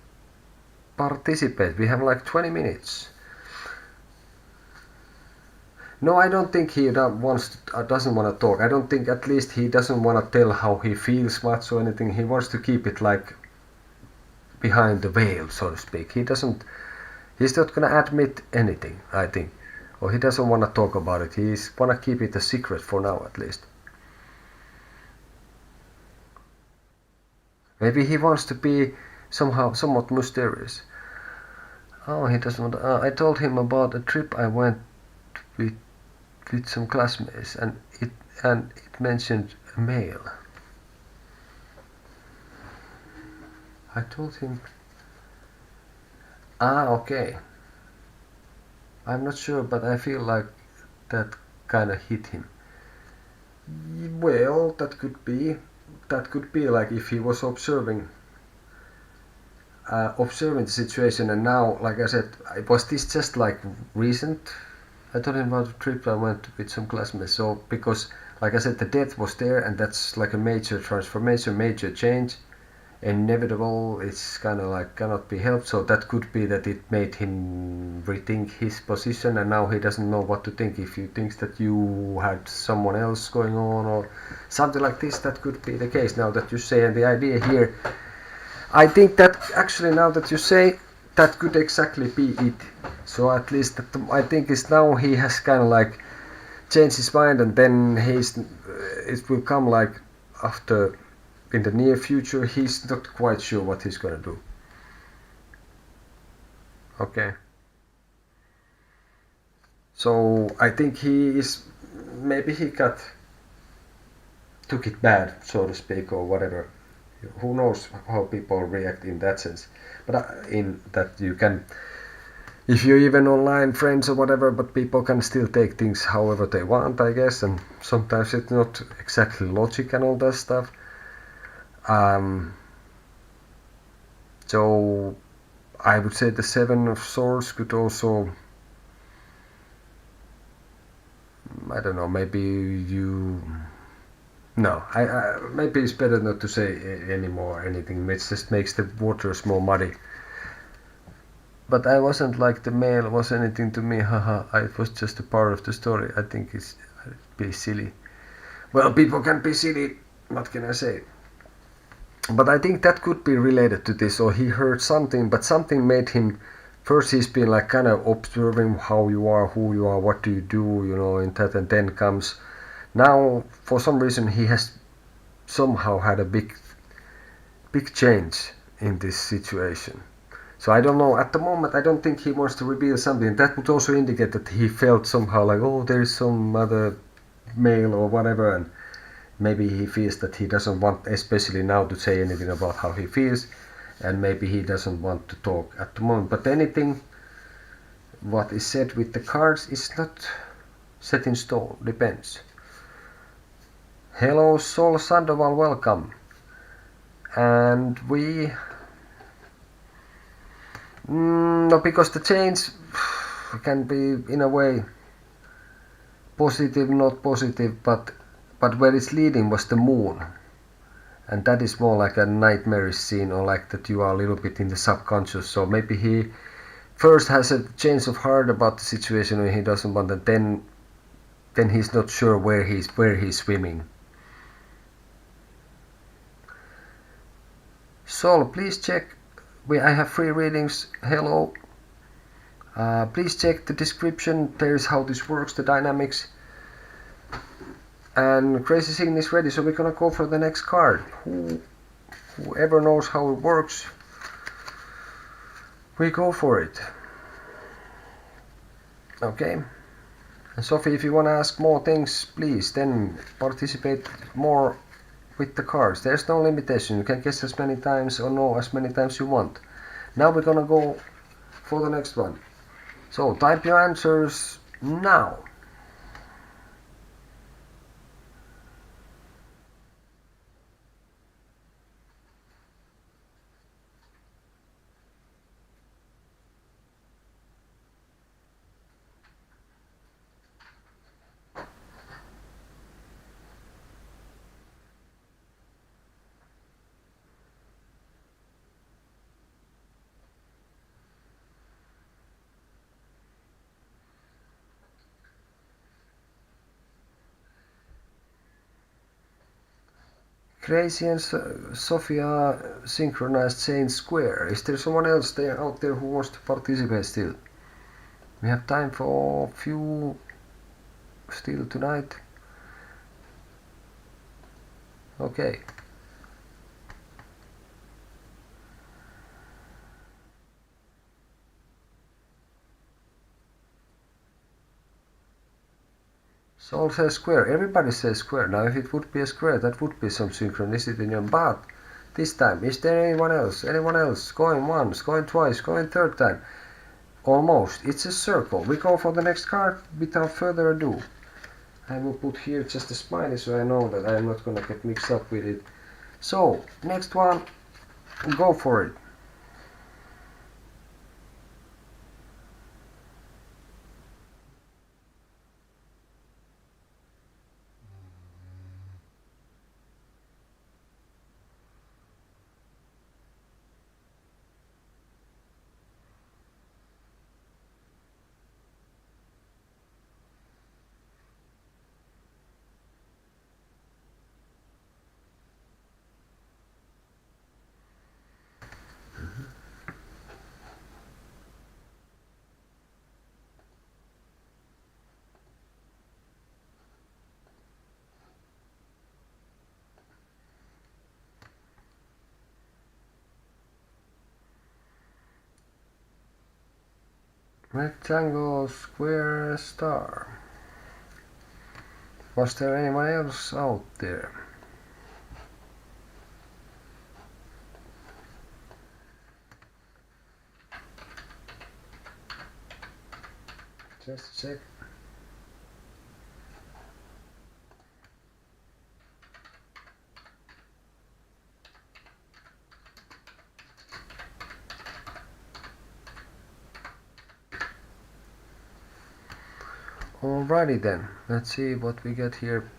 participate. We have like 20 minutes. No, I don't think he doesn't want to talk. I don't think, at least he doesn't want to tell how he feels much or anything. He wants to keep it like behind the veil, so to speak. He's not gonna admit anything, I think. Or he doesn't want to talk about it. He's wanna keep it a secret for now, at least. Maybe he wants to be somewhat mysterious. Oh, he doesn't want to, I told him about a trip I went with some classmates, and it mentioned a male. I told him. Okay. I'm not sure, but I feel like that kind of hit him. Well, that could be. That could be like if he was observing the situation, and now, like I said, was this just like recent? I told him about a trip I went with some classmates. So because, like I said, the death was there, and that's like a major transformation, major change, inevitable. It's kind of like cannot be helped. So that could be that it made him rethink his position, and now he doesn't know what to think. If he thinks that you had someone else going on or something like this, that could be the case. Now that you say, and the idea here, I think that actually now that you say, that could exactly be it. So at least I think is now he has kind of like changed his mind, and then it will come like after, in the near future, he's not quite sure what he's gonna do. Okay. So I think maybe he took it bad, so to speak, or whatever. Who knows how people react in that sense. But in that you can, if you're even online friends or whatever, but people can still take things however they want, I guess, and sometimes it's not exactly logic and all that stuff. So I would say the Seven of Swords could also, I don't know, maybe you. No, maybe it's better not to say anymore anything. It just makes the waters more muddy. But I wasn't like the male was anything to me, haha. It was just a part of the story. I think it'd be silly. Well, people can be silly. What can I say? But I think that could be related to this, or he heard something, but something made him. First, he's been like kind of observing how you are, who you are, what do you do, in that, and then comes. Now, for some reason, he has somehow had a big change in this situation. So I don't know. At the moment, I don't think he wants to reveal something. That would also indicate that he felt somehow like, oh, there is some other male or whatever, and maybe he feels that he doesn't want, especially now, to say anything about how he feels, and maybe he doesn't want to talk at the moment. But anything what is said with the cards is not set in stone. Depends. Hello, Sol Sandoval, welcome. And we. No, because the change can be in a way positive, not positive, but where it's leading was the moon, and that is more like a nightmarish scene, or like that you are a little bit in the subconscious. So maybe he first has a change of heart about the situation, and he doesn't want that. Then he's not sure where he's swimming. Sol, please check. I have free readings. Hello. Please check the description. There is how this works, the dynamics. And Crazy Sign is ready, so we're gonna go for the next card. Whoever knows how it works, we go for it. Okay. And Sophie, if you wanna ask more things, please then participate more with the cards. There's no limitation. You can guess as many times or know as many times you want. Now we're gonna go for the next one. So type your answers now. Crazy and Sofia synchronized saying square. Is there someone else there out there who wants to participate still? We have time for a few still tonight. Okay. Soul says square. Everybody says square. Now if it would be a square, that would be some synchronicity in your. But this time, is there anyone else? Anyone else? Going once, going twice, going third time. Almost. It's a circle. We go for the next card without further ado. I will put here just a smiley so I know that I'm not gonna get mixed up with it. So, next one. Go for it. Rectangle, square, star. Was there anyone else out there? Just a sec. Alrighty then, let's see what we get here.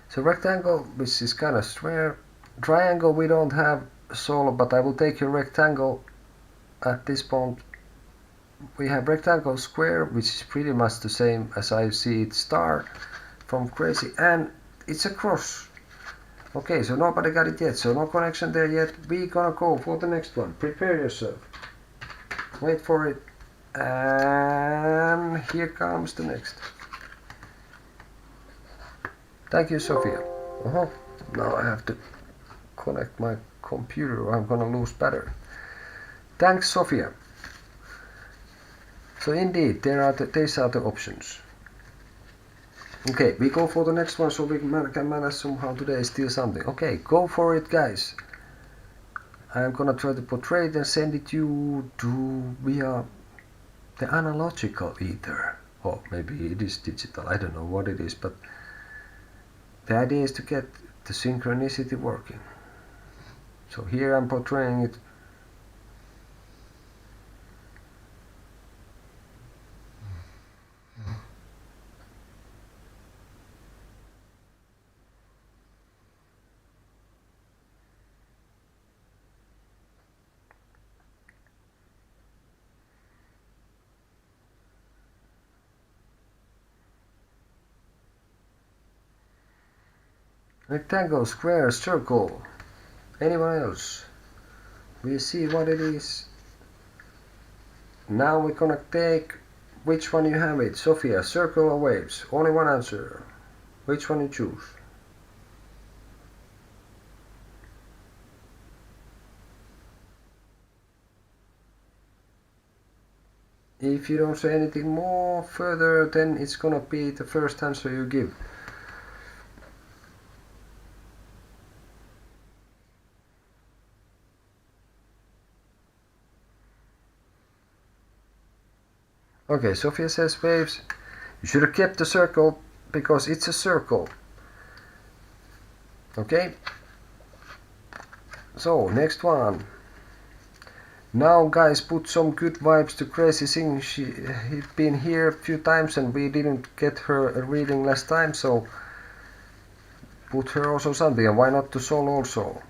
So rectangle, which is kind of square. Triangle we don't have solo, but I will take your rectangle at this point. We have rectangle, square, which is pretty much the same as I see it, star from Crazy, and it's a cross. Okay, so nobody got it yet, so no connection there yet. We gonna go for the next one. Prepare yourself. Wait for it. And here comes the next. Thank you, Sophia. Now I have to connect my computer or I'm gonna lose battery. Thanks, Sophia. So indeed, these are the options. Okay, we go for the next one so we can manage somehow today still something. Okay, go for it, guys. I'm gonna try to portray it and send it you to via the analogical ether. Or maybe it is digital, I don't know what it is, but the idea is to get the synchronicity working. So here I'm portraying it. Rectangle, square, circle. Anyone else? We see what it is. Now we're gonna take which one you have it. Sophia, circle or waves? Only one answer. Which one you choose? If you don't say anything more further, then it's gonna be the first answer you give. Okay, Sophia says waves. You should have kept the circle because it's a circle. Okay. So next one. Now guys, put some good vibes to Crazy Sing. He's been here a few times and we didn't get her a reading last time, so put her also something, and why not to Soul also.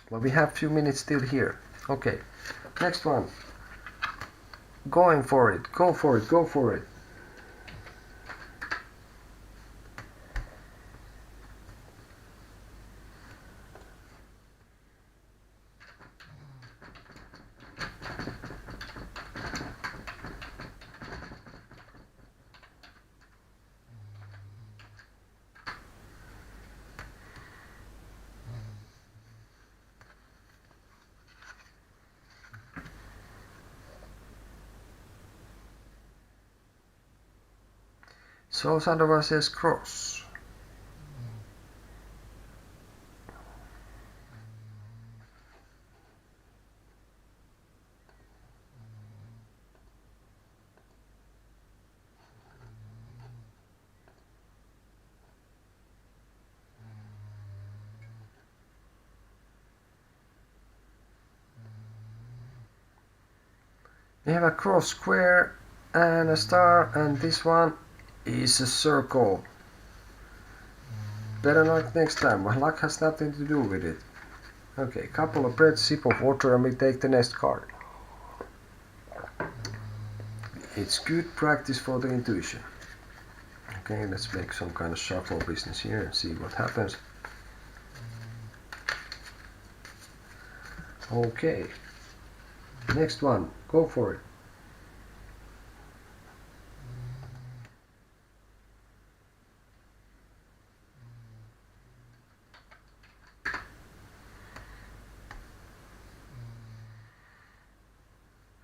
But we have few minutes still here. Okay, next one. Going for it, go for it, go for it. So Sandoval says cross. We have a cross, square and a star, and this one is a circle. Better luck next time. Well, luck has nothing to do with it. Okay, couple of bread, sip of water, and we take the next card. It's good practice for the intuition. Okay, let's make some kind of shuffle business here and see what happens. Okay, next one, go for it.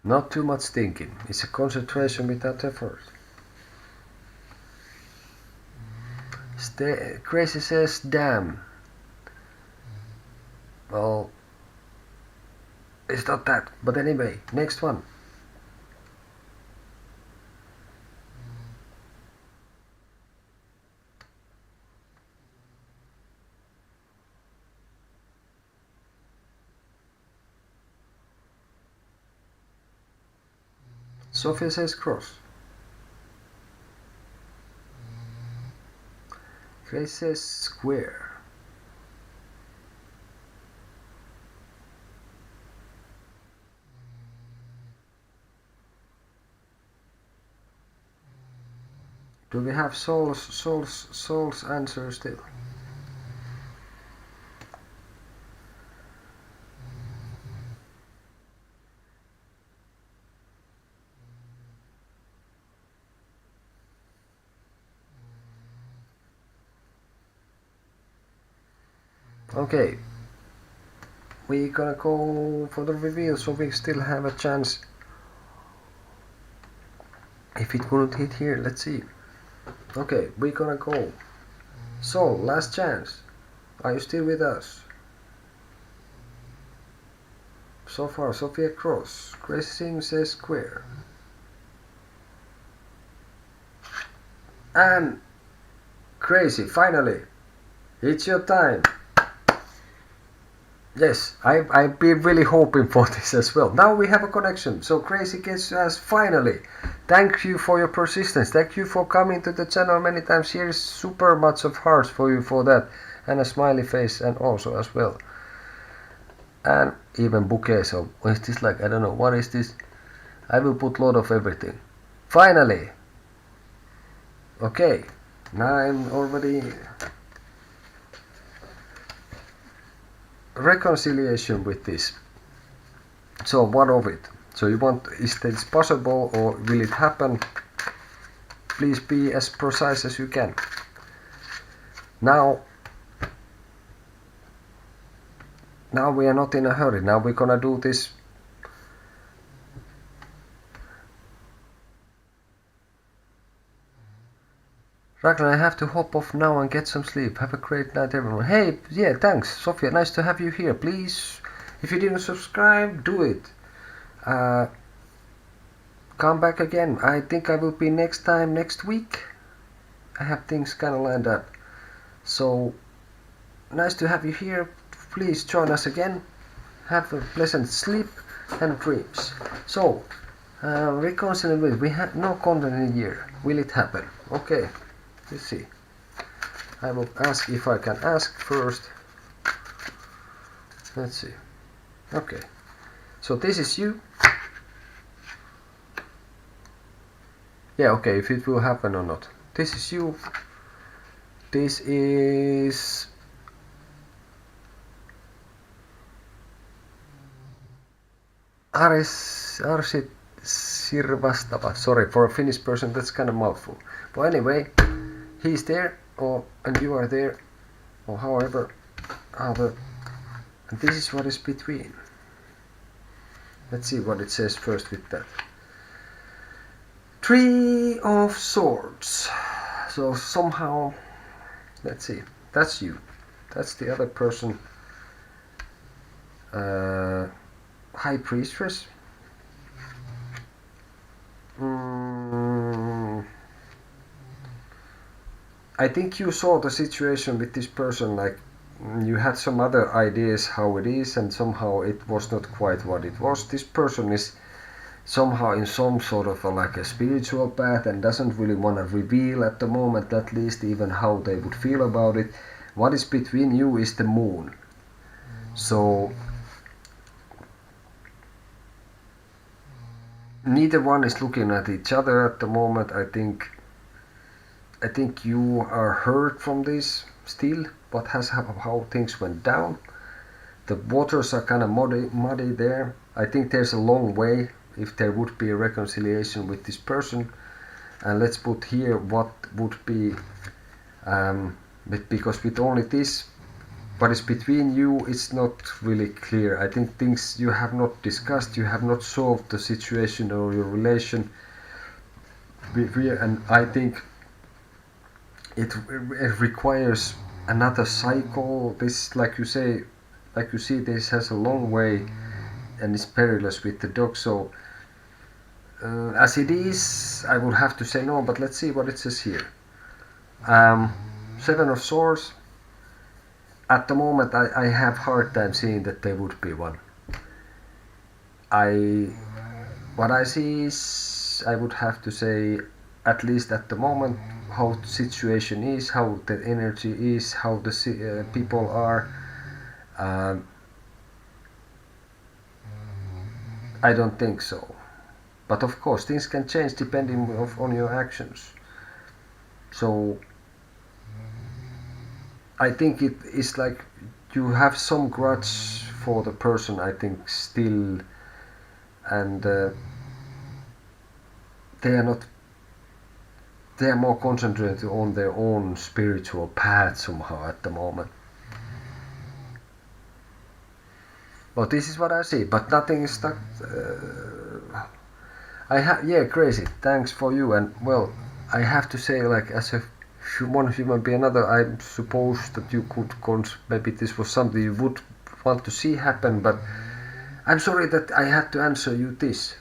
Not too much thinking, it's a concentration without effort. Crazy says damn. Well, it's not that, but anyway, next one. Sophia says cross. Grace says square. Do we have Soul's answer still? Okay, we're gonna go for the reveal, so we still have a chance. If it wouldn't hit here, let's see. Okay, we're gonna go. So, last chance. Are you still with us? So far, Sophia cross. Grace Singh says square. And Crazy, finally, it's your time. Yes, I've been really hoping for this as well. Now we have a connection. So Crazy gets us finally. Thank you for your persistence. Thank you for coming to the channel many times. Here is super much of hearts for you for that. And a smiley face and also as well. And even bouquet. So is this like, I don't know, what is this? I will put lot of everything. Finally. Okay. Now I'm already... reconciliation with this. So what of it? So you want, is this possible or will it happen? Please be as precise as you can. Now we are not in a hurry. Now we're gonna do this. Ragnar, I have to hop off now and get some sleep. Have a great night, everyone. Hey, yeah, thanks, Sophia. Nice to have you here. Please, if you didn't subscribe, do it. Come back again. I think I will be next week. I have things kind of lined up. So, nice to have you here. Please join us again. Have a pleasant sleep and dreams. So, reconciliation. We have no content in a year. Will it happen? Okay. Let's see. I will ask if I can ask first. Let's see. Okay. So this is you. Yeah, okay, if it will happen or not. This is you. This is... Arsit Sirvastava. Sorry, for a Finnish person that's kind of mouthful. But anyway, he's there, and you are there, or however other, and this is what is between. Let's see what it says first with that. 3 of Swords. So somehow, let's see, that's you, that's the other person. High Priestess. I think you saw the situation with this person, like you had some other ideas how it is, and somehow it was not quite what it was. This person is somehow in some sort of like a spiritual path and doesn't really want to reveal at the moment, at least, even how they would feel about it. What is between you is the moon. So neither one is looking at each other at the moment. I think you are hurt from this still, what has how things went down. The waters are kind of muddy there. I think there's a long way if there would be a reconciliation with this person. And let's put here what would be, because with only this, what is between you, it's not really clear. I think things you have not discussed, you have not solved the situation or your relation. And I think it requires another cycle. This, like you say, like you see, this has a long way and it's perilous with the dog. So as it is, I would have to say no, but let's see what it says here. Seven of Swords. At the moment, I have hard time seeing that there would be one. What I see is, I would have to say, at least at the moment, how the situation is, how the energy is, how the people are. I don't think so. But of course, things can change depending on your actions. So I think it is like you have some grudge for the person, I think, still, and they are more concentrated on their own spiritual path somehow at the moment. Well, this is what I see, but nothing is stuck. Yeah, crazy. Thanks for you, and well, I have to say, like, as a one human being, another, I suppose that you could maybe this was something you would want to see happen, but I'm sorry that I had to answer you this.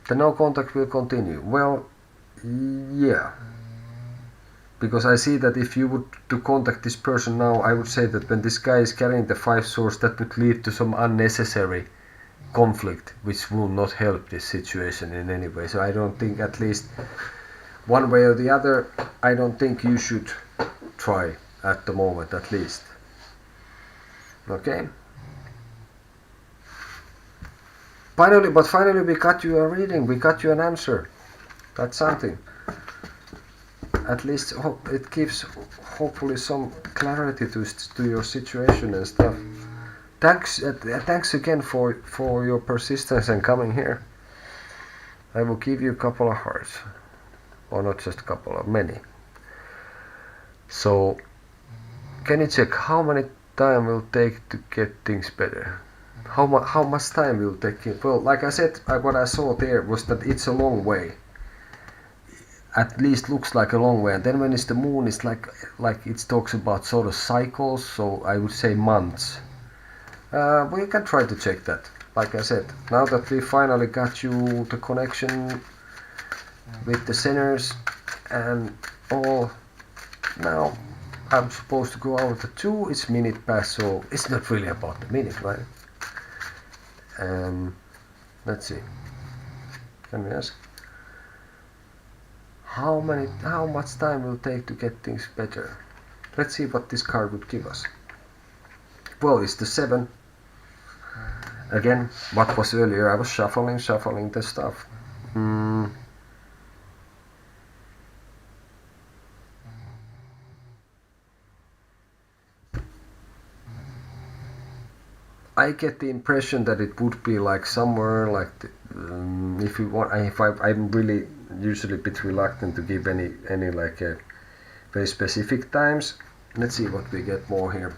The no contact will continue. Well, yeah, because I see that if you would to contact this person now, I would say that when this guy is carrying the 5 swords, that would lead to some unnecessary conflict, which will not help this situation in any way. So I don't think, at least one way or the other, I don't think you should try at the moment, at least. Okay? Finally we got you a reading, we got you an answer. That's something. At least it gives hopefully some clarity to your situation and stuff. Thanks again for your persistence and coming here. I will give you a couple of hearts. Or not just a couple of, many. So, can you check how many time will take to get things better? How much time will take it? Well, like I said, what I saw there was that it's a long way. At least looks like a long way. And then when it's the moon, it's like it talks about sort of cycles. So I would say months. We can try to check that. Like I said, now that we finally got you the connection with the Zeners and all, now I'm supposed to go out at 2. It's minute past, so it's not really about the minute, right? Let's see. Can we ask how much time will take to get things better? Let's see what this card would give us. Well, it's the 7. Again, what was earlier? I was shuffling the stuff. I get the impression that it would be like somewhere like if you want. I'm really usually a bit reluctant to give any like very specific times. Let's see what we get more here.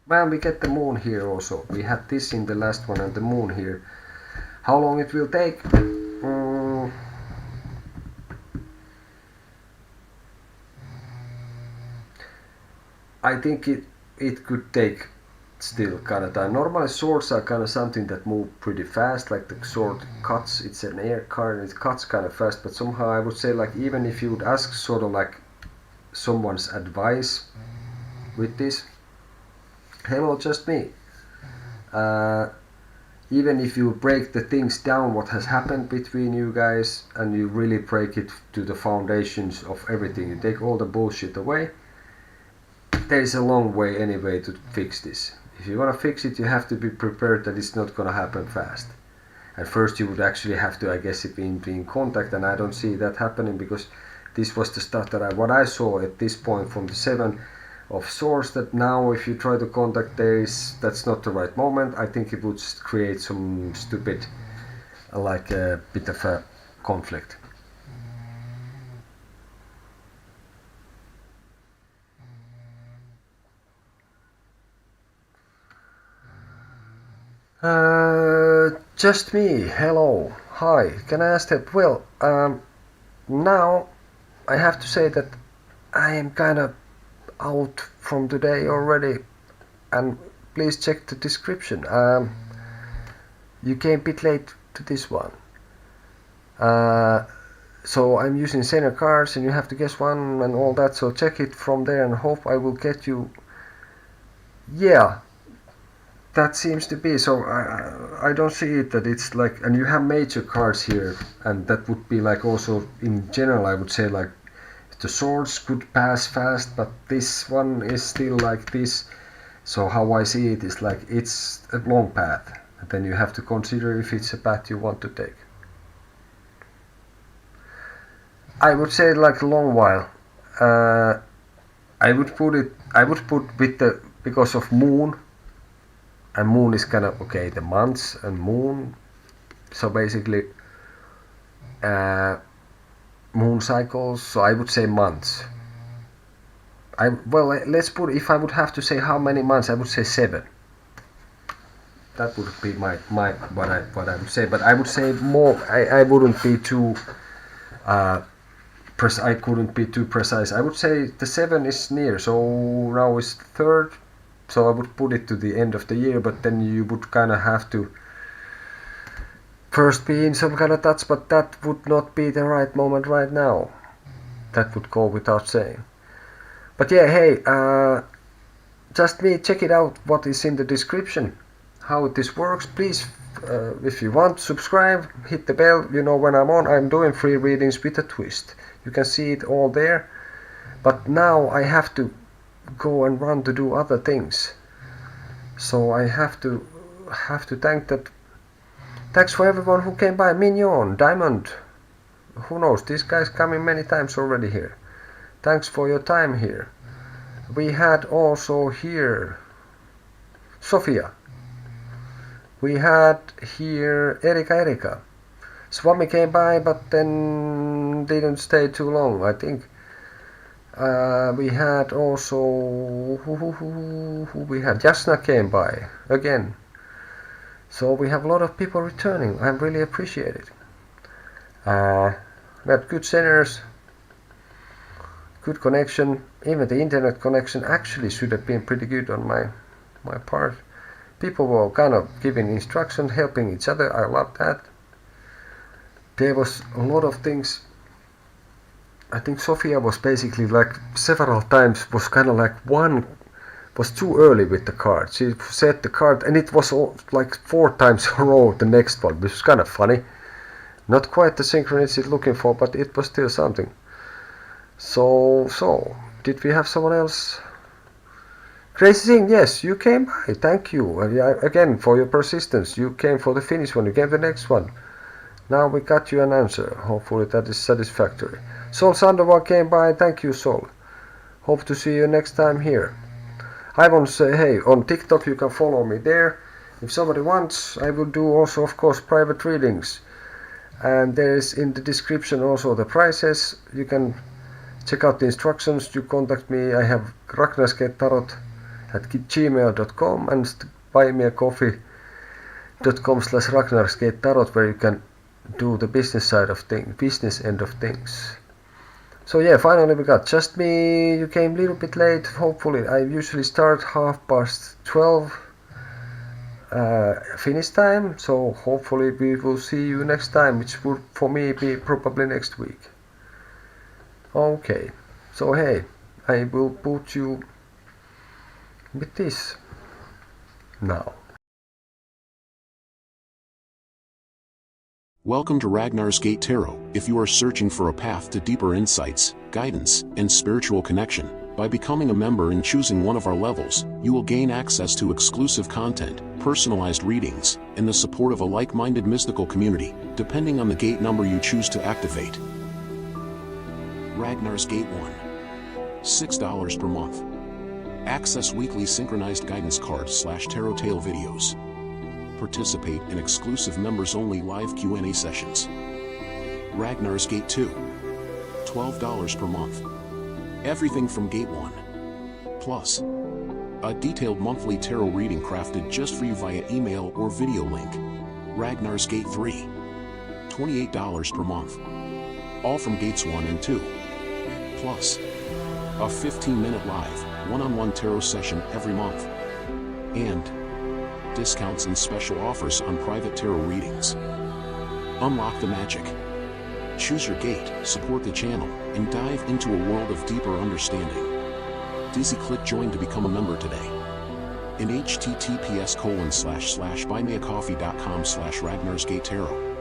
Well, we get the moon here also. We had this in the last one and the moon here. How long it will take? I think it could take still kind of time. Normally swords are kind of something that move pretty fast, like the sword cuts, it's an air card and it cuts kind of fast, but somehow I would say like even if you would ask sort of like someone's advice with this, hello, just me. Even if you break the things down, what has happened between you guys, and you really break it to the foundations of everything, you take all the bullshit away, there is a long way anyway to fix this. If you want to fix it, you have to be prepared that it's not going to happen fast. And first you would actually have to, I guess, be in contact, and I don't see that happening because this was the stuff that what I saw at this point from the 7 of swords, that now if you try to contact that's not the right moment. I think it would create some stupid, like a bit of a conflict. Just me, hello, hi, can I ask that? Well, now I have to say that I am kind of out from today already, and please check the description. You came a bit late to this one. So I'm using Zener cards and you have to guess one and all that, so check it from there and hope I will get you. Yeah, that seems to be, so I don't see it that it's like, and you have major cards here, and that would be like also in general I would say like the swords could pass fast, but this one is still like this. So how I see it is like it's a long path, and then you have to consider if it's a path you want to take. I would say like a long while. I would put with the, because of moon, and moon is kind of okay, the months and moon, so basically moon cycles, so I would say months. Well, let's put, if I would have to say how many months, I would say 7. That would be my what I would say, but I would say more. I wouldn't be too I couldn't be too precise. I would say the 7 is near, so now is 3rd, so I would put it to the end of the year, but then you would kind of have to first be in some kind of touch, but that would not be the right moment right now. That would go without saying. But yeah, hey, just me, check it out what is in the description, how this works. Please, if you want, subscribe, hit the bell, you know when I'm on. I'm doing free readings with a twist. You can see it all there. But now I have to go and run to do other things. So I have to thank that. Thanks for everyone who came by. Mignon, Diamond, who knows, this guy's coming many times already here. Thanks for your time here. We had also here Sofia. We had here Erika. Swami came by but then didn't stay too long, I think. We had also who we had, Jasna came by again. So we have a lot of people returning. I really appreciate it. We had good sinners, good connection. Even the internet connection actually should have been pretty good on my part. People were kind of giving instruction, helping each other. I love that. There was a lot of things. I think Sofia was basically like several times was kind of like was too early with the card. She said the card and it was all, like 4 times in a row the next one, which was kind of funny. Not quite the synchronicity looking for, but it was still something. So did we have someone else? Crazy thing, yes, you came by. Thank you again for your persistence. You came for the Finnish one. You gave the next one. Now we got you an answer. Hopefully that is satisfactory. Sol Sandoval came by. Thank you, Sol. Hope to see you next time here. I want to say, hey, on TikTok you can follow me there. If somebody wants, I will do also, of course, private readings. And there is in the description also the prices. You can check out the instructions. You contact me. I have Ragnar's Tarot at gmail.com and buymeacoffee.com/ragnarsgatetarot, where you can do the business end of things. So yeah, finally we got just me. You came a little bit late. Hopefully, I usually start 12:30 Finnish time. So hopefully we will see you next time, which would for me be probably next week. Okay, so hey, I will put you with this now. Welcome to Ragnar's Gate Tarot. If you are searching for a path to deeper insights, guidance, and spiritual connection, by becoming a member and choosing one of our levels, you will gain access to exclusive content, personalized readings, and the support of a like-minded mystical community, depending on the gate number you choose to activate. Ragnar's Gate 1. $6 per month. Access weekly synchronized guidance cards/tarot tale videos. Participate in exclusive members-only live Q&A sessions. Ragnar's Gate 2. $12 per month. Everything from Gate 1. Plus, a detailed monthly tarot reading crafted just for you via email or video link. Ragnar's Gate 3. $28 per month. All from Gates 1 and 2. Plus, a 15-minute live, one-on-one tarot session every month. And discounts and special offers on private tarot readings. Unlock the magic. Choose your gate, support the channel, and dive into a world of deeper understanding. Click join to become a member today. In https://buymeacoffee.com/RagnarsGateTarot.